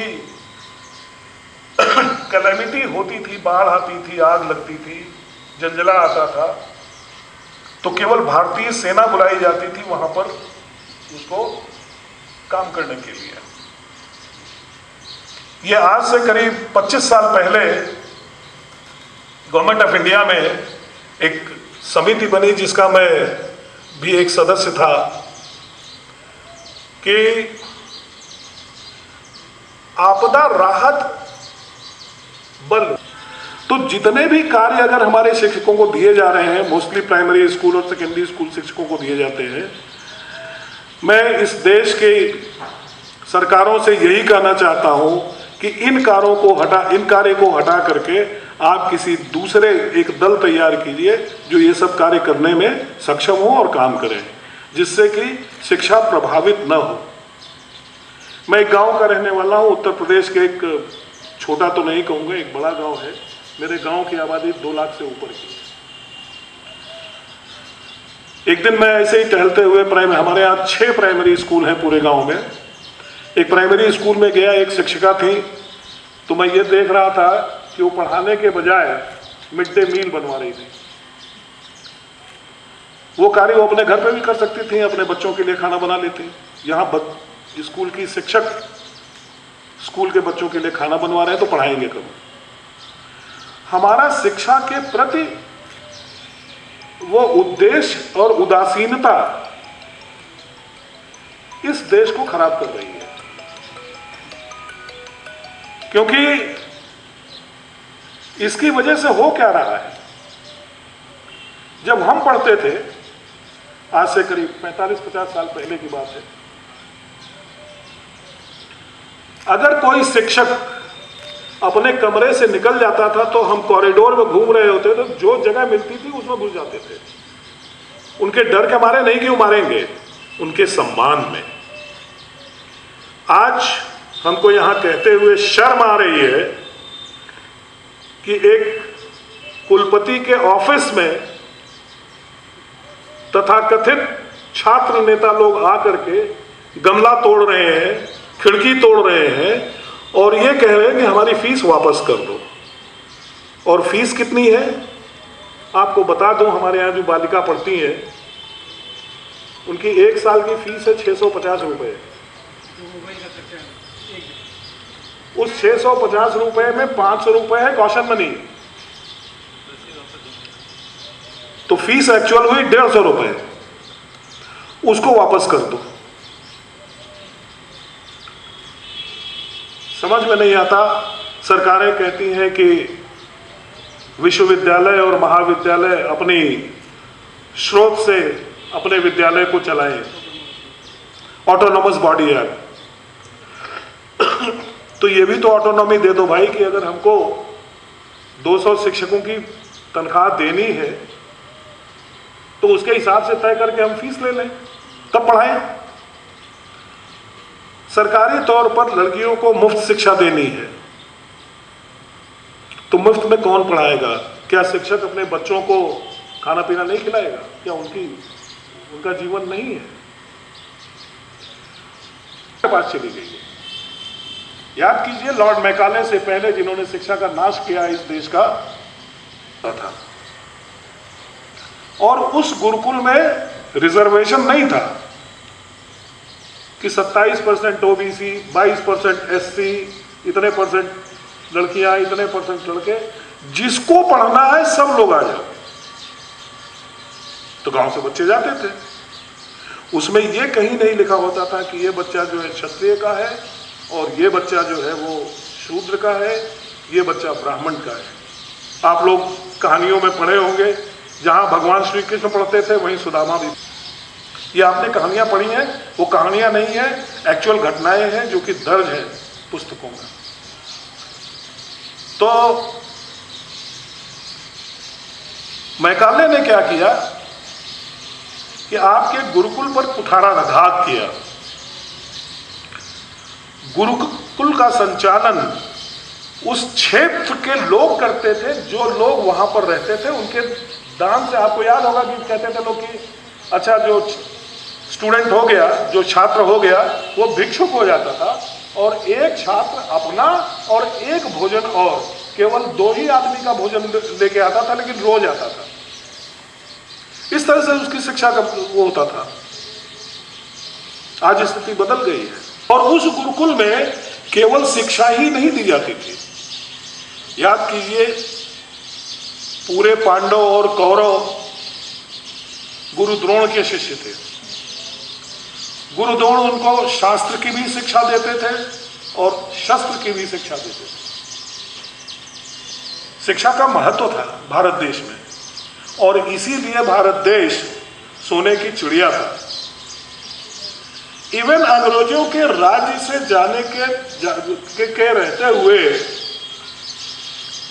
कैलेमिटी होती थी, बाढ़ आती थी, आग लगती थी, जलजला आता था, तो केवल भारतीय सेना बुलाई जाती थी वहां पर उसको काम करने के लिए। ये आज से करीब 25 साल पहले गवर्नमेंट ऑफ इंडिया में एक समिति बनी, जिसका मैं भी एक सदस्य था, कि आपदा राहत बल। तो जितने भी कार्य अगर हमारे शिक्षकों को दिए जा रहे हैं, मोस्टली प्राइमरी स्कूल और सेकेंडरी स्कूल शिक्षकों को दिए जाते हैं, मैं इस देश के सरकारों से यही कहना चाहता हूं कि इन कार्य को हटा करके आप किसी दूसरे एक दल तैयार कीजिए जो ये सब कार्य करने में सक्षम हो और काम करें, जिससे कि शिक्षा प्रभावित न हो। मैं एक गांव का रहने वाला हूं, उत्तर प्रदेश के, एक छोटा तो नहीं कहूंगा, एक बड़ा गांव है। मेरे गांव की आबादी 2 लाख से ऊपर की है। एक दिन मैं ऐसे ही टहलते हुए, हमारे यहाँ 6 प्राइमरी स्कूल हैं पूरे गांव में। एक प्राइमरी स्कूल में गया, एक शिक्षिका थी, तो मैं ये देख रहा था कि वो पढ़ाने के बजाय मिड डे मील बनवा रही थी। वो कार्य वो अपने घर पे भी कर सकती थी, अपने बच्चों के लिए खाना बना लेती। यहाँ स्कूल की शिक्षक स्कूल के बच्चों के लिए खाना बनवा रहे हैं तो पढ़ाएंगे कब? हमारा शिक्षा के प्रति वो उद्देश्य और उदासीनता इस देश को खराब कर रही है। क्योंकि इसकी वजह से हो क्या रहा है, जब हम पढ़ते थे, आज से करीब 45-50 साल पहले की बात है, अगर कोई शिक्षक अपने कमरे से निकल जाता था तो हम कॉरिडोर में घूम रहे होते तो जो जगह मिलती थी उसमें घुस जाते थे। उनके डर के मारे नहीं कि वो मारेंगे, उनके सम्मान में। आज हमको यहां कहते हुए शर्म आ रही है कि एक कुलपति के ऑफिस में तथाकथित छात्र नेता लोग आकर के गमला तोड़ रहे हैं, खिड़की तोड़ रहे हैं और ये कह रहे हैं कि हमारी फीस वापस कर दो। और फीस कितनी है आपको बता दूं, हमारे यहाँ जो बालिका पढ़ती हैं उनकी 1 साल की फीस है 650 रुपये। उस 650 रुपये में 500 रुपये है कॉशन मनी, तो फीस एक्चुअल हुई 150 रुपये। उसको वापस कर दो। समझ में नहीं आता। सरकारें कहती हैं कि विश्वविद्यालय और महाविद्यालय अपनी स्रोत से अपने विद्यालय को चलाएं, ऑटोनॉमस बॉडी एक्ट। तो ये भी तो ऑटोनॉमी दे दो भाई कि अगर हमको 200 शिक्षकों की तनख्वाह देनी है तो उसके हिसाब से तय करके हम फीस ले लें, तब पढ़ाएं। सरकारी तौर पर लड़कियों को मुफ्त शिक्षा देनी है तो मुफ्त में कौन पढ़ाएगा? क्या शिक्षक अपने बच्चों को खाना पीना नहीं खिलाएगा? क्या उनका जीवन नहीं है? पास चली गई है। याद कीजिए, लॉर्ड मैकाले से पहले जिन्होंने शिक्षा का नाश किया इस देश का था, और उस गुरुकुल में रिजर्वेशन नहीं था कि 27% ओबीसी, 22% एससी, इतने परसेंट लड़कियां, इतने परसेंट लड़के, जिसको पढ़ना है सब लोग आ जाओ। तो गांव से बच्चे जाते थे, उसमें ये कहीं नहीं लिखा होता था कि ये बच्चा जो है क्षत्रिय का है और ये बच्चा जो है वो शूद्र का है, ये बच्चा ब्राह्मण का है। आप लोग कहानियों में पढ़े होंगे, जहां भगवान श्री कृष्ण पढ़ते थे वहीं सुदामा भी। ये आपने कहानियां पढ़ी हैं, वो कहानियां नहीं है, एक्चुअल घटनाएं हैं जो कि दर्ज है पुस्तकों में। तो मैकाले ने क्या किया कि आपके गुरुकुल पर कुठाराघात किया। गुरुकुल का संचालन उस क्षेत्र के लोग करते थे, जो लोग वहां पर रहते थे उनके दान से। आपको याद होगा कि कहते थे लोग कि अच्छा जो स्टूडेंट हो गया, जो छात्र हो गया, वो भिक्षुक हो जाता था और एक छात्र अपना और एक भोजन और, केवल 2 ही आदमी का भोजन लेके आता था, लेकिन रोज आता था। इस तरह से उसकी शिक्षा का वो होता था। आज स्थिति बदल गई है और उस गुरुकुल में केवल शिक्षा ही नहीं दी जाती थी। याद कीजिए, पूरे पांडव और कौरव गुरु द्रोण के शिष्य थे। गुरु द्रोण उनको शास्त्र की भी शिक्षा देते थे और शस्त्र की भी शिक्षा देते थे। शिक्षा का महत्व था भारत देश में, और इसीलिए भारत देश सोने की चिड़िया था। इवन अंग्रेजों के राज्य से जाने के रहते हुए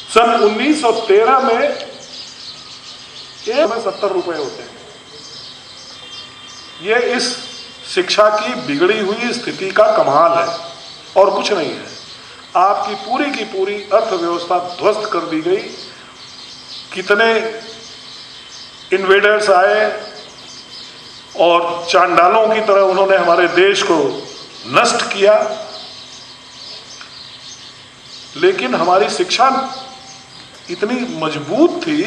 सन 1913 में 70 रुपए होते हैं। ये इस शिक्षा की बिगड़ी हुई स्थिति का कमाल है और कुछ नहीं है। आपकी पूरी की पूरी अर्थव्यवस्था ध्वस्त कर दी गई। कितने इन्वेडर्स आए और चांडालों की तरह उन्होंने हमारे देश को नष्ट किया, लेकिन हमारी शिक्षा इतनी मजबूत थी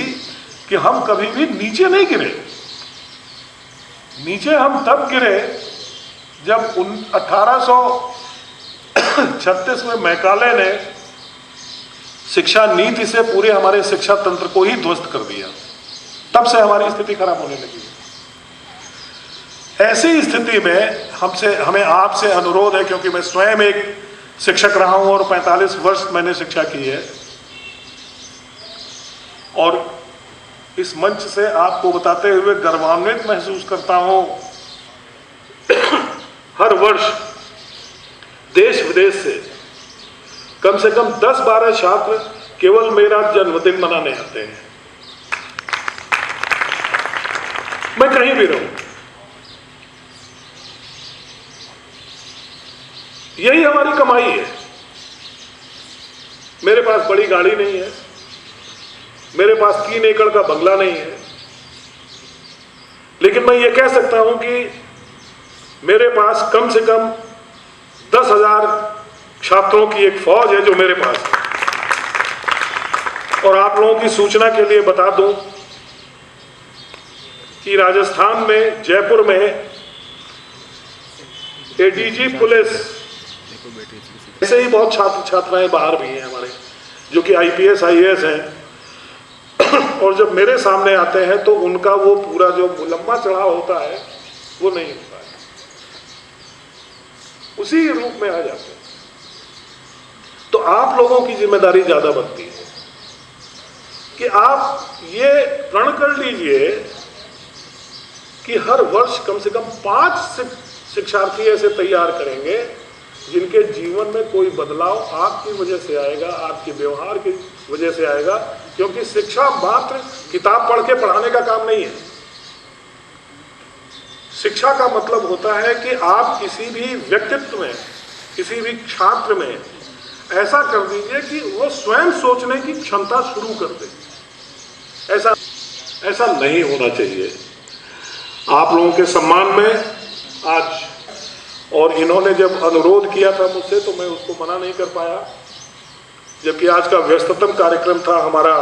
कि हम कभी भी नीचे नहीं गिरे। नीचे हम तब गिरे जब 1836 में मैकाले ने शिक्षा नीति से पूरे हमारे शिक्षा तंत्र को ही ध्वस्त कर दिया। तब से हमारी स्थिति खराब होने लगी। ऐसी स्थिति में हमें आपसे अनुरोध है, क्योंकि मैं स्वयं एक शिक्षक रहा हूं और 45 वर्ष मैंने शिक्षा की है, और इस मंच से आपको बताते हुए गर्वान्वित महसूस करता हूं। हर वर्ष देश विदेश से कम 10-12 छात्र केवल मेरा जन्मदिन मनाने आते हैं। मैं कहीं भी रहूं, यही हमारी कमाई है। मेरे पास बड़ी गाड़ी नहीं है, मेरे पास 3 एकड़ का बंगला नहीं है, लेकिन मैं ये कह सकता हूं कि मेरे पास कम से कम 10,000 छात्रों की एक फौज है जो मेरे पास है। और आप लोगों की सूचना के लिए बता दूं कि राजस्थान में, जयपुर में एडीजी पुलिस, ऐसे ही बहुत छात्र छात्राएं बाहर भी हैं हमारे, जो कि आईपीएस आईएएस हैं, और जब मेरे सामने आते हैं तो उनका वो पूरा जो मुलम्मा चढ़ा होता है वो नहीं होता है, उसी रूप में आ जाते हैं। तो आप लोगों की जिम्मेदारी ज्यादा बनती है कि आप ये प्रण कर लीजिए कि हर वर्ष कम से कम 5 शिक्षार्थी ऐसे तैयार करेंगे जिनके जीवन में कोई बदलाव आपकी वजह से आएगा, आपके व्यवहार की वजह से आएगा, क्योंकि शिक्षा मात्र किताब पढ़ के पढ़ाने का काम नहीं है। शिक्षा का मतलब होता है कि आप किसी भी व्यक्तित्व में, किसी भी छात्र में ऐसा कर दीजिए कि वो स्वयं सोचने की क्षमता शुरू कर दे। ऐसा नहीं होना चाहिए। आप लोगों के सम्मान में आज, और इन्होंने जब अनुरोध किया था मुझसे तो मैं उसको मना नहीं कर पाया, जबकि आज का व्यस्ततम कार्यक्रम था हमारा।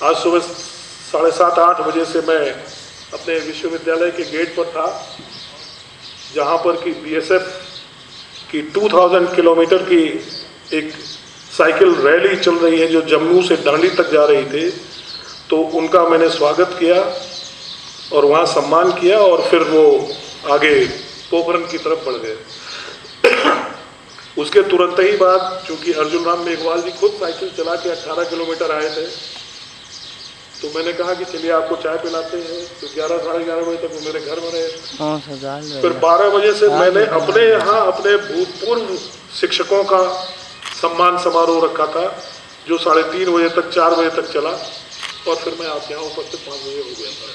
आज सुबह 7:30-8 बजे से मैं अपने विश्वविद्यालय के गेट पर था, जहाँ पर कि BSF की 2000 किलोमीटर की एक साइकिल रैली चल रही है जो जम्मू से दांडी तक जा रही थी। तो उनका मैंने स्वागत किया और वहाँ सम्मान किया, और फिर वो आगे पोखरन की तरफ बढ़ गए। उसके तुरंत ही बाद, चूंकि अर्जुन राम मेघवाल जी खुद साइकिल चला के 18 किलोमीटर आए थे, तो मैंने कहा कि चलिए आपको चाय पिलाते हैं। तो 11-11:30 बजे तक वो मेरे घर में रहे। फिर 12 बजे से मैंने अपने यहाँ अपने भूतपूर्व शिक्षकों का सम्मान समारोह रखा था, जो 3:30 बजे तक 4 बजे तक चला, और फिर मैं आपके यहाँ उपस्थित 5 बजे हो गया था।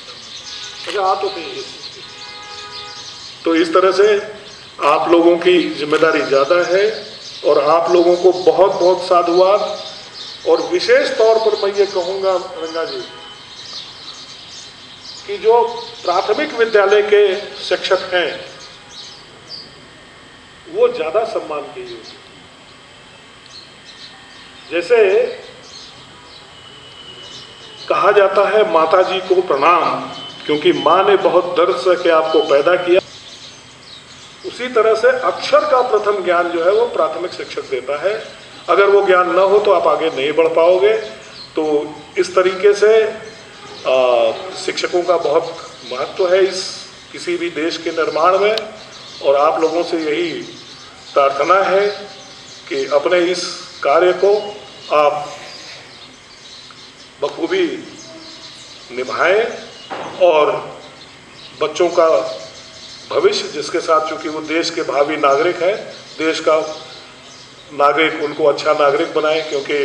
अच्छा, आप तो नहीं। तो इस तरह से आप लोगों की जिम्मेदारी ज़्यादा है, और आप लोगों को बहुत बहुत साधुवाद। और विशेष तौर पर मैं ये कहूँगा रंगा जी कि जो प्राथमिक विद्यालय के शिक्षक हैं वो ज़्यादा सम्मान के योग्य। जैसे कहा जाता है माता जी को प्रणाम, क्योंकि माँ ने बहुत दर्द से आपको पैदा किया, उसी तरह से अक्षर का प्रथम ज्ञान जो है वो प्राथमिक शिक्षक देता है। अगर वो ज्ञान न हो तो आप आगे नहीं बढ़ पाओगे। तो इस तरीके से शिक्षकों का बहुत महत्व है इस किसी भी देश के निर्माण में, और आप लोगों से यही प्रार्थना है कि अपने इस कार्य को आप बखूबी निभाएं, और बच्चों का भविष्य, जिसके साथ चूंकि वो देश के भावी नागरिक हैं, देश का नागरिक, उनको अच्छा नागरिक बनाएं। क्योंकि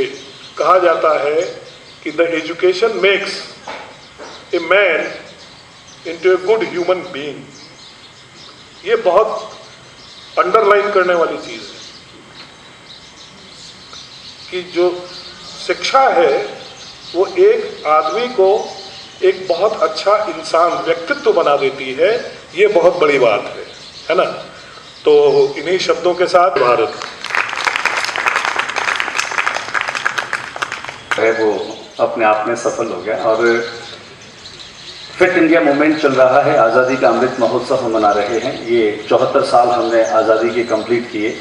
कहा जाता है कि the education makes a man into a good human being. ये बहुत अंडरलाइन करने वाली चीज़ है कि जो शिक्षा है वो एक आदमी को एक बहुत अच्छा इंसान, व्यक्तित्व बना देती है। ये बहुत बड़ी बात है ना। तो इन्हीं शब्दों के साथ भारत है वो अपने आप में सफल हो गया। और फिट इंडिया मूवमेंट चल रहा है, आज़ादी का अमृत महोत्सव हम मना रहे हैं। ये 74 साल हमने आज़ादी के कंप्लीट किए।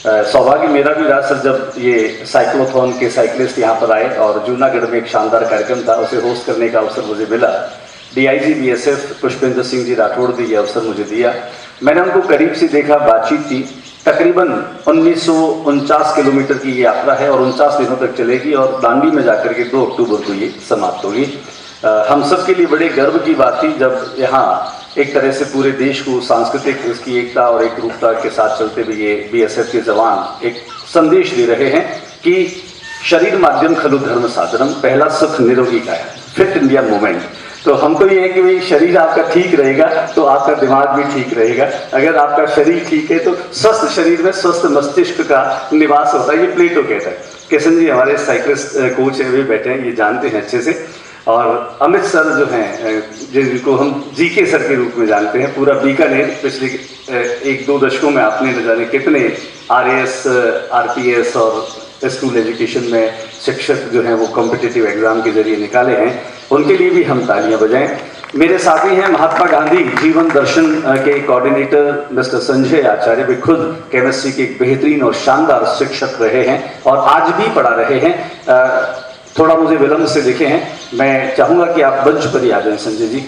सौभाग्य मेरा भी रहा सर, जब ये साइक्लोथॉन के साइकिलिस्ट यहाँ पर आए और जूनागढ़ में एक शानदार कार्यक्रम था, उसे होस्ट करने का अवसर मुझे मिला। DIG BSF पुष्पेंद्र सिंह जी राठौड़ ने ये अवसर मुझे दिया। मैंने उनको करीब से देखा, बातचीत की। तकरीबन 1949 किलोमीटर की ये यात्रा है और 49 दिनों तक चलेगी, और दांडी में जाकर के 2 अक्टूबर को ये समाप्त होगी। हम सब के लिए बड़े गर्व की बात थी जब यहाँ एक तरह से पूरे देश को सांस्कृतिक उसकी एकता और एक रूपता के साथ चलते हुए ये BSF के जवान एक संदेश दे रहे हैं कि शरीर माध्यम खलु धर्म साधनम, पहला सुख निरोगी का है, फिट इंडिया मूवमेंट। तो हमको ये है कि भाई शरीर आपका ठीक रहेगा तो आपका दिमाग भी ठीक रहेगा। अगर आपका शरीर ठीक है तो स्वस्थ शरीर में स्वस्थ मस्तिष्क का निवास होता है। ये प्लेटो कहता है। किशन जी हमारे साइकिलिस्ट कोच है, वे बैठे हैं, ये जानते हैं अच्छे से। और अमित सर जो हैं, जिनको हम GK सर के रूप में जानते हैं, पूरा बीकानेर पिछले 1-2 दशकों में आपने न जाने कितने RAS, RPS और स्कूल एजुकेशन में शिक्षक जो हैं वो कॉम्पिटिटिव एग्जाम के जरिए निकाले हैं। उनके लिए भी हम तालियां बजाएं। मेरे साथी हैं महात्मा गांधी जीवन दर्शन के कोऑर्डिनेटर मिस्टर संजय आचार्य, भी खुद केमिस्ट्री के एक बेहतरीन और शानदार शिक्षक रहे हैं और आज भी पढ़ा रहे हैं। थोड़ा मुझे विलंब से देखे हैं, मैं चाहूँगा कि आप मंच पर ही आ जाएं संजय जी,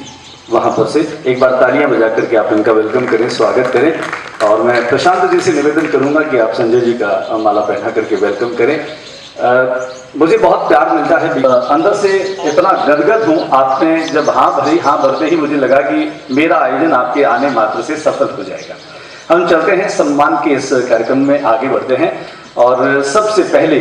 वहाँ पर से एक बार तालियां बजा करके आप इनका वेलकम करें, स्वागत करें। और मैं प्रशांत जी से निवेदन करूंगा कि आप संजय जी का माला पहना करके वेलकम करें। मुझे बहुत प्यार मिलता है, अंदर से इतना गदगद हूँ। आपने जब हाँ भरी, हाँ भरते ही मुझे लगा कि मेरा आयोजन आपके आने मात्र से सफल हो जाएगा। हम चलते हैं सम्मान के इस कार्यक्रम में आगे बढ़ते हैं और सबसे पहले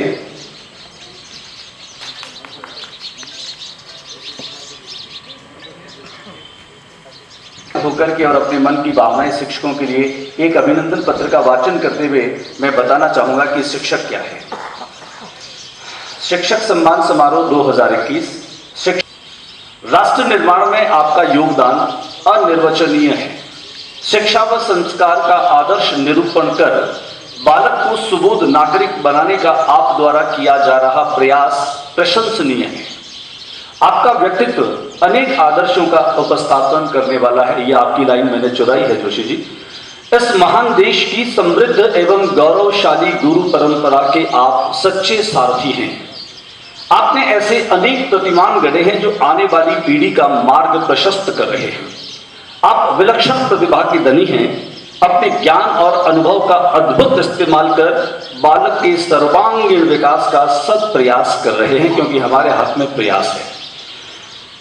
होकर के और अपने मन की भावनाएं शिक्षकों के लिए एक अभिनंदन पत्र का वाचन करते हुए मैं बताना चाहूंगा कि शिक्षक क्या है। शिक्षक सम्मान समारोह 2021। राष्ट्र निर्माण में आपका योगदान अनिर्वचनीय है। शिक्षा व संस्कार का आदर्श निरूपण कर बालक को सुबोध नागरिक बनाने का आप द्वारा किया जा रहा प्रयास प्रशंसनीय है। आपका व्यक्तित्व अनेक आदर्शों का उपस्थापन करने वाला है। यह आपकी लाइन मैंने चुराई है जोशी जी। इस महान देश की समृद्ध एवं गौरवशाली गुरु परंपरा के आप सच्चे सारथी हैं। आपने ऐसे अनेक प्रतिमान गढ़े हैं जो आने वाली पीढ़ी का मार्ग प्रशस्त कर रहे हैं। आप विलक्षण प्रतिभा के धनी हैं। अपने ज्ञान और अनुभव का अद्भुत इस्तेमाल कर बालक के सर्वांगीण विकास का सद प्रयास कर रहे हैं, क्योंकि हमारे हाथ में प्रयास है।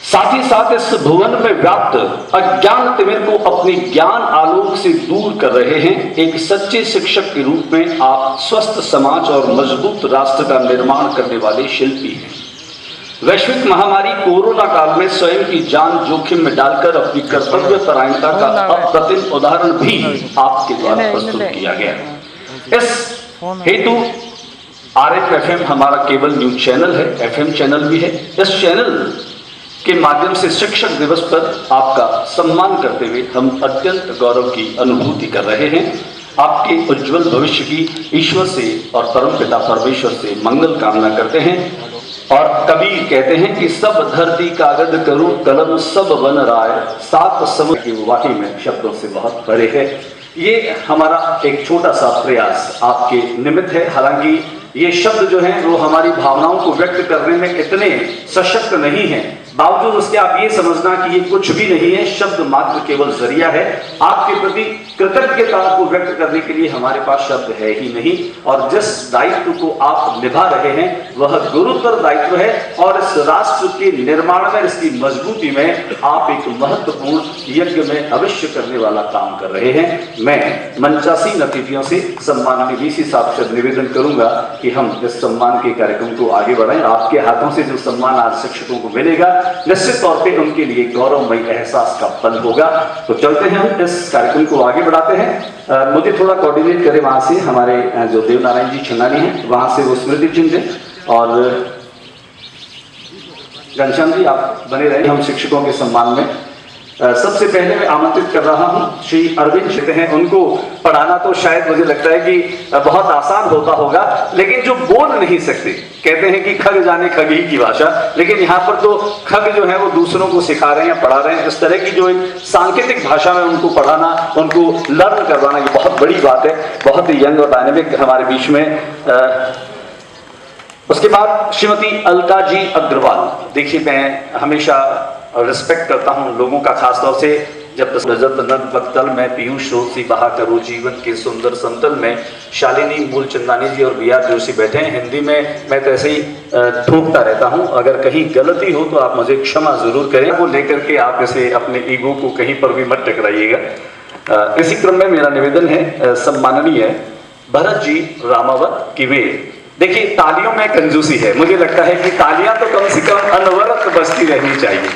साथ ही साथ इस भुवन में व्याप्त अज्ञान तिमिर को अपने ज्ञान आलोक से दूर कर रहे हैं। एक सच्चे शिक्षक के रूप में आप स्वस्थ समाज और मजबूत राष्ट्र का निर्माण करने वाले शिल्पी हैं। वैश्विक महामारी कोरोना काल में स्वयं की जान जोखिम में डालकर अपनी कर्तव्य परायणता का अप्रतिम उदाहरण भी आपके द्वारा प्रस्तुत किया गया। इस हेतु RFFM हमारा केवल न्यूज चैनल है, FM चैनल भी है। इस चैनल के माध्यम से शिक्षक दिवस पर आपका सम्मान करते हुए हम अत्यंत गौरव की अनुभूति कर रहे हैं। आपके उज्जवल भविष्य की ईश्वर से और परमपिता परमेश्वर से मंगल कामना करते हैं। और कबीर कहते हैं कि सब धरती कागज करूं कलम सब बन राय, सात समय की वाकई में शब्दों से बहुत परे है। ये हमारा एक छोटा सा प्रयास आपके निमित्त है। हालांकि ये शब्द जो हैं वो हमारी भावनाओं को व्यक्त करने में इतने सशक्त नहीं हैं, बावजूद उसके आप ये समझना कि ये कुछ भी नहीं है, शब्द मात्र केवल जरिया है। आपके प्रति कृतज्ञता को व्यक्त करने के लिए हमारे पास शब्द है ही नहीं। और जिस दायित्व को आप निभा रहे हैं वह गुरुतर दायित्व है और इस राष्ट्र के निर्माण में, इसकी मजबूती में आप एक महत्वपूर्ण यज्ञ में अवश्य करने वाला काम कर रहे हैं। मैं मंचासीन अतिथियों से सम्माननीय VC साहब से निवेदन करूंगा कि हम इस सम्मान के कार्यक्रम को आगे बढ़ाएं। आपके हाथों से जो सम्मान आज शिक्षकों को मिलेगा निश्चित तौर पे उनके लिए गौरवमयी एहसास का पल होगा। तो चलते हैं हम इस कार्यक्रम को आगे बढ़ाते हैं। मुझे थोड़ा कोऑर्डिनेट करें वहां से हमारे जो देवनारायण जी छन्नानी हैं, वहां से वो स्मृति चिन्ह दें। और घनश्याम जी आप बने रहे। हम शिक्षकों के सम्मान में सबसे पहले मैं आमंत्रित कर रहा हूं श्री अरविंद कहते हैं। उनको पढ़ाना तो शायद मुझे लगता है कि बहुत आसान होता होगा, लेकिन जो बोल नहीं सकते, कहते हैं कि खग जाने खग ही की भाषा, लेकिन यहाँ पर तो खग जो है वो दूसरों को सिखा रहे हैं या पढ़ा रहे हैं। इस तरह की जो एक सांकेतिक भाषा में उनको पढ़ाना, उनको लर्न करवाना, ये बहुत बड़ी बात है। बहुत ही यंग और डायनेमिक हमारे बीच में। उसके बाद श्रीमती अलका जी अग्रवाल। देखिए, मैं हमेशा रिस्पेक्ट करता हूं लोगों का, खासतौर से जब रजत नद बक्तल में पीयूष रोसी बहा करो जीवन के सुंदर संतल में शालिनी मूलचंदानी जी और BR जोशी बैठे हैं। हिंदी में मैं तो ऐसे ही ठोकता रहता हूं, अगर कहीं गलती हो तो आप मुझे क्षमा जरूर करें। वो लेकर के आप इसे अपने ईगो को कहीं पर भी मत टकराइएगा। इसी क्रम में मेरा निवेदन है सम्माननीय भरत जी रामावत की वे। देखिए, तालियों में कंजूसी है, मुझे लगता है कि तालियां तो कम से कम अनवरत बजती रहनी चाहिए।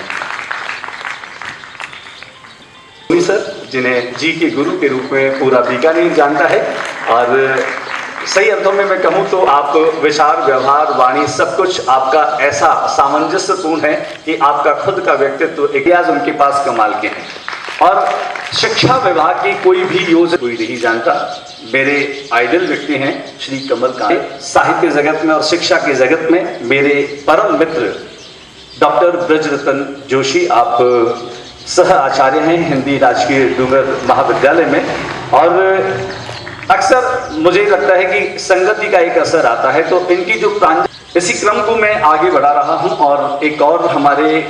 सर, जिन्हें जी के गुरु के रूप में पूरा बीकानेर जानता है, और सही अर्थों में मैं कहूं तो आप विचार, व्यवहार, वाणी, सब कुछ आपका ऐसा सामंजस्यपूर्ण है कि आपका खुद का व्यक्तित्व इतिहास उनके पास कमाल के हैं। और शिक्षा विभाग की कोई भी योजना कोई नहीं जानता। मेरे आइडल व्यक्ति हैं श्री कमलकांत। साहित्य जगत में और शिक्षा के जगत में मेरे परम मित्र डॉक्टर ब्रजरतन जोशी, आप सह आचार्य हैं हिंदी राजकीय डूंगर महाविद्यालय में। और अक्सर मुझे लगता है कि संगति का एक असर आता है, तो इनकी जो इसी क्रम को मैं आगे बढ़ा रहा हूं। और एक और हमारे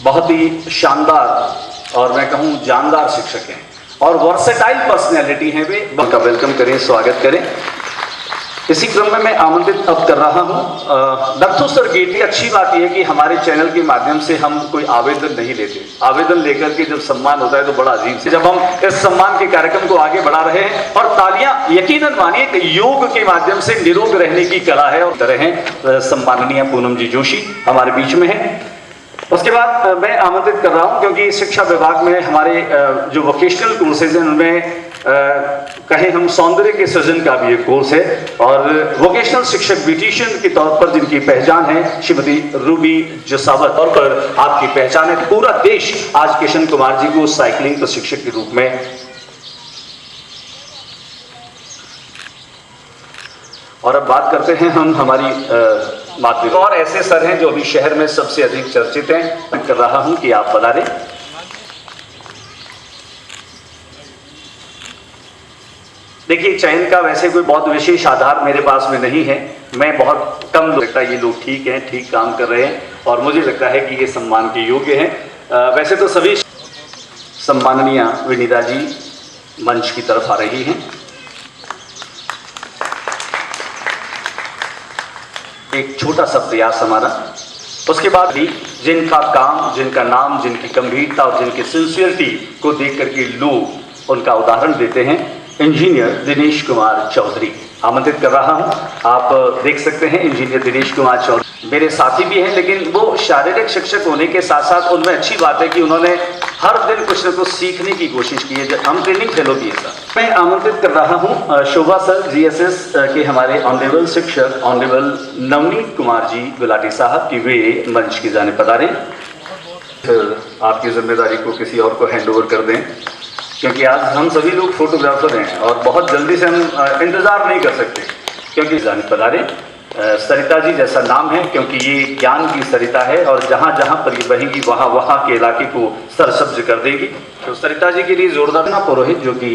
बहुत ही शानदार और मैं कहूं जानदार शिक्षक हैं और वर्सेटाइल पर्सनैलिटी हैं वे। उनका वेलकम करें, स्वागत करें। इसी क्रम में मैं आमंत्रित अब कर रहा हूँ दत्तू सर गेटी। अच्छी बात यह है कि हमारे चैनल के माध्यम से हम कोई आवेदन नहीं लेते। आवेदन लेकर के जब सम्मान होता है तो बड़ा अजीब से, जब हम इस सम्मान के कार्यक्रम को आगे बढ़ा रहे हैं और तालियां यकीनन मानिए कि योग के माध्यम से निरोग रहने की कला है और तरह हैं सम्माननीय पूनम जी जोशी हमारे बीच में है। उसके बाद मैं आमंत्रित कर रहा हूं क्योंकि शिक्षा विभाग में हमारे जो वोकेशनल कोर्सेज हैं उनमें कहें हम सौंदर्य के सृजन का भी एक कोर्स है और वोकेशनल शिक्षक ब्यूटिशियन के तौर पर जिनकी पहचान है श्रीमती रूबी जसावत, तौर पर आपकी पहचान है। पूरा देश आज किशन कुमार जी को साइकिलिंग प्रशिक्षक के रूप में। और अब बात करते हैं हम हमारी मातृ और ऐसे सर हैं जो अभी शहर में सबसे अधिक चर्चित हैं। मैं कर रहा हूं कि आप पधारें। देखिए, चयन का वैसे कोई बहुत विशेष आधार मेरे पास में नहीं है। मैं बहुत कम लगता है ये लोग ठीक हैं, ठीक काम कर रहे हैं और मुझे लगता है कि ये सम्मान के योग्य हैं। वैसे तो सभी सम्माननीय विनीता जी मंच की तरफ आ रही हैं। एक छोटा सा प्रयास हमारा, उसके बाद भी जिनका काम, जिनका नाम, जिनकी गंभीरता और जिनकी सिंसियरिटी को देख करके लोग उनका उदाहरण देते हैं, इंजीनियर दिनेश कुमार चौधरी आमंत्रित कर रहा हूं। आप देख सकते हैं इंजीनियर दिनेश कुमार चौधरी मेरे साथी भी हैं, लेकिन वो शारीरिक शिक्षक होने के साथ साथ उनमें अच्छी बात है कि उन्होंने हर दिन कुछ न कुछ सीखने की कोशिश की है। हम ट्रेनिंग फेलो भी है सर। मैं आमंत्रित कर रहा हूं शोभा सर जीएसएस के हमारे ऑनरेबल शिक्षक ऑनरेबल नवनीत कुमार जी गुलाटी साहब की वे मंच की जाने पधारें। फिर आपकी जिम्मेदारी को किसी और को हैंड ओवर कर दें क्योंकि आज हम सभी लोग फोटोग्राफर हैं और बहुत जल्दी से हम इंतज़ार नहीं कर सकते क्योंकि जाने पधारे सरिता जी जैसा नाम है क्योंकि ये ज्ञान की सरिता है और जहाँ जहाँ पर ये बहेगी वहाँ वहाँ के इलाके को सरसब्ज कर देगी। तो सरिता जी के लिए जोरदार ना पुरोहित जो कि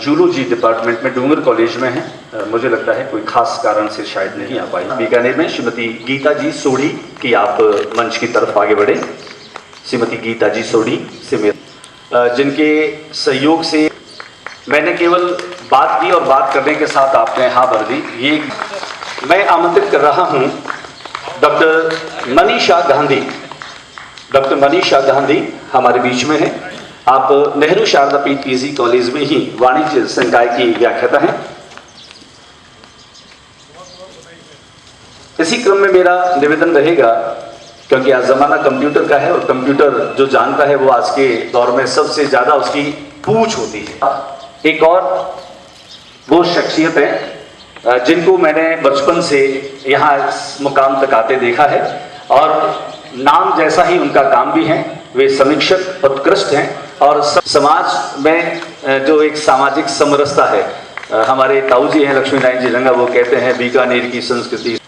जूलॉजी डिपार्टमेंट में डूंगर कॉलेज में है, मुझे लगता है कोई खास कारण से शायद नहीं आ पाई। बीकानेर में श्रीमती गीता जी सोढ़ी की आप मंच की तरफ आगे बढ़े। श्रीमती गीता जी सोढ़ी से जिनके सहयोग से मैंने केवल बात की और बात करने के साथ आपने हाँ भर दी। ये मैं आमंत्रित कर रहा हूं डॉक्टर मनीषा गांधी। डॉक्टर मनीषा गांधी हमारे बीच में है। आप नेहरू शारदा पीठ पीजी कॉलेज में ही वाणिज्य संकाय की व्याख्याता हैं। इसी क्रम में मेरा निवेदन रहेगा क्योंकि आज जमाना कंप्यूटर का है और कंप्यूटर जो जानता है वो आज के दौर में सबसे ज्यादा उसकी पूछ होती है। एक और वो शख्सियत है जिनको मैंने बचपन से यहाँ इस मुकाम तक आते देखा है और नाम जैसा ही उनका काम भी है। वे समीक्षक उत्कृष्ट हैं और समाज में जो एक सामाजिक समरसता है, हमारे ताऊ जी हैं लक्ष्मी नारायण जी रंगा, वो कहते हैं बीकानेर की संस्कृति।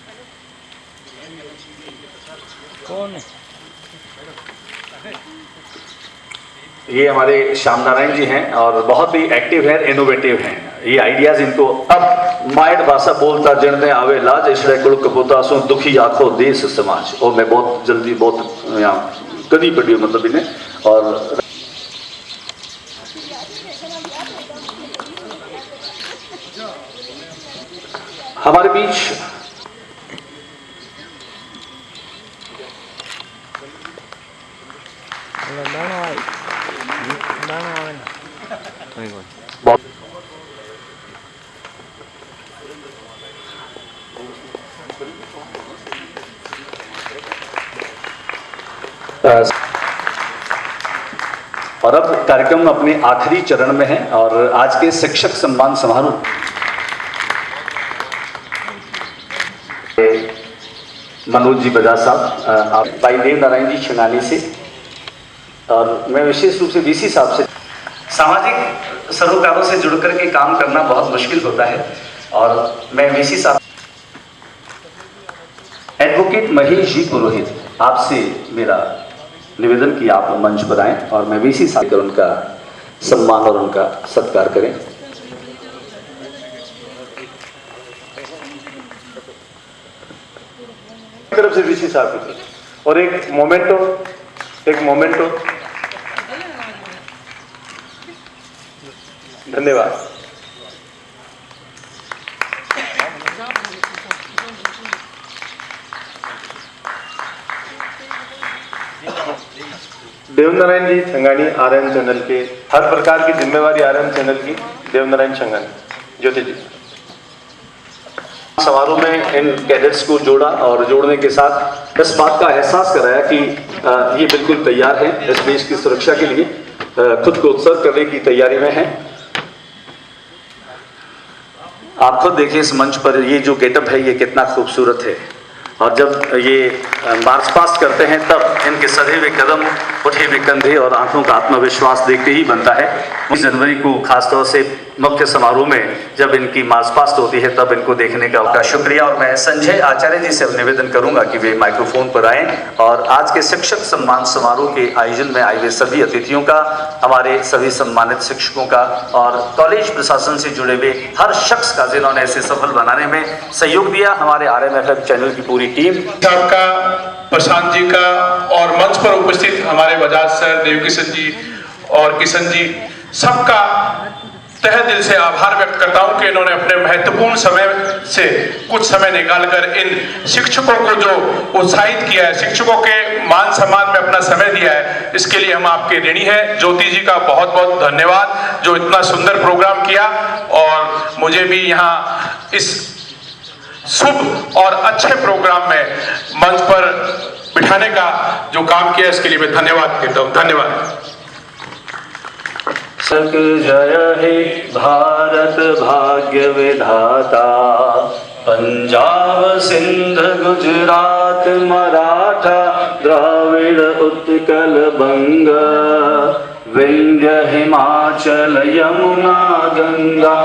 ये हमारे श्याम नारायण जी हैं और बहुत ही एक्टिव है, इनोवेटिव हैं। ये आइडियाज इनको अब माइट भाषा बोलता जनने आवे लाज इसरे कुल कपोता सो दुखी आखो देश समाज। और मैं बहुत जल्दी बहुत यहाँ कदी पड़ी हूँ मतलब इन्हें। और हमारे बीच और अब कार्यक्रम अपने आखिरी चरण में है और आज के शिक्षक सम्मान समारोह मनोज जी बजाज साहब, आप भाई देव नारायण जी छिंगानी से, और मैं विशेष रूप से वीसी साहब से। सामाजिक सरोकारों से जुड़कर के काम करना बहुत मुश्किल होता है और मैं वीसी साहब एडवोकेट महेश जी पुरोहित, आपसे मेरा निवेदन कि आप मंच पर आएं और मैं वीसी साहब कर उनका सम्मान और उनका सत्कार करें। तरफ से वीसी साहब की और एक मोमेंटो धन्यवाद। देवनारायण जी छंगानी आरएन चैनल के हर प्रकार की जिम्मेवारी आरएन चैनल की देवनारायण छंगानी। ज्योति जी। समारोह में इन कैडेट्स को जोड़ा और जोड़ने के साथ इस बात का एहसास कराया कि ये बिल्कुल तैयार हैं इस देश की सुरक्षा के लिए, खुद को उत्सर्ग करने की तैयारी में हैं। आप खुद देखिए इस मंच पर ये जो गेटअप है ये कितना खूबसूरत है, और जब ये मार्च पास्ट करते हैं तब इनके सधे हुए कदम, उठे हुए कंधे और आंखों का आत्मविश्वास देखते ही बनता है। 20 जनवरी को खासतौर से मुख्य समारोह में जब इनकी मार्च पास्ट होती है तब इनको देखने का शुक्रिया। और मैं संजय आचार्य जी से निवेदन करूंगा कि वे माइक्रोफोन पर आएं और आज के शिक्षक सम्मान समारोह के आयोजन में आए हुए सभी अतिथियों का, हमारे सभी सम्मानित शिक्षकों का और कॉलेज प्रशासन से जुड़े हुए हर शख्स का जिन्होंने इसे सफल बनाने में सहयोग दिया, हमारे RMFM चैनल की पूरी टीम का, प्रशांत जी का और मंच पर उपस्थित हमारे बजाज सर, देवकिशन जी और किशन जी, सबका तहे दिल से आभार व्यक्त करता हूं कि इन्होंने अपने महत्वपूर्ण समय से कुछ समय निकालकर इन शिक्षकों को जो उत्साहित किया है, शिक्षकों के मान सम्मान में अपना समय दिया है, इसके लिए हम आपके ऋणी हैं। ज्योति जी का बहुत बहुत धन्यवाद जो इतना सुंदर प्रोग्राम किया और मुझे भी यहाँ इस शुभ और अच्छे प्रोग्राम में मंच पर बिठाने का जो काम किया इसके लिए मैं धन्यवाद कहता हूँ। धन्यवाद। सक जय हे भारत भाग्य विधाता, पंजाब सिंध गुजरात मराठा द्राविड़ उत्कल बंग, विंध्य हिमाचल यमुना गंगा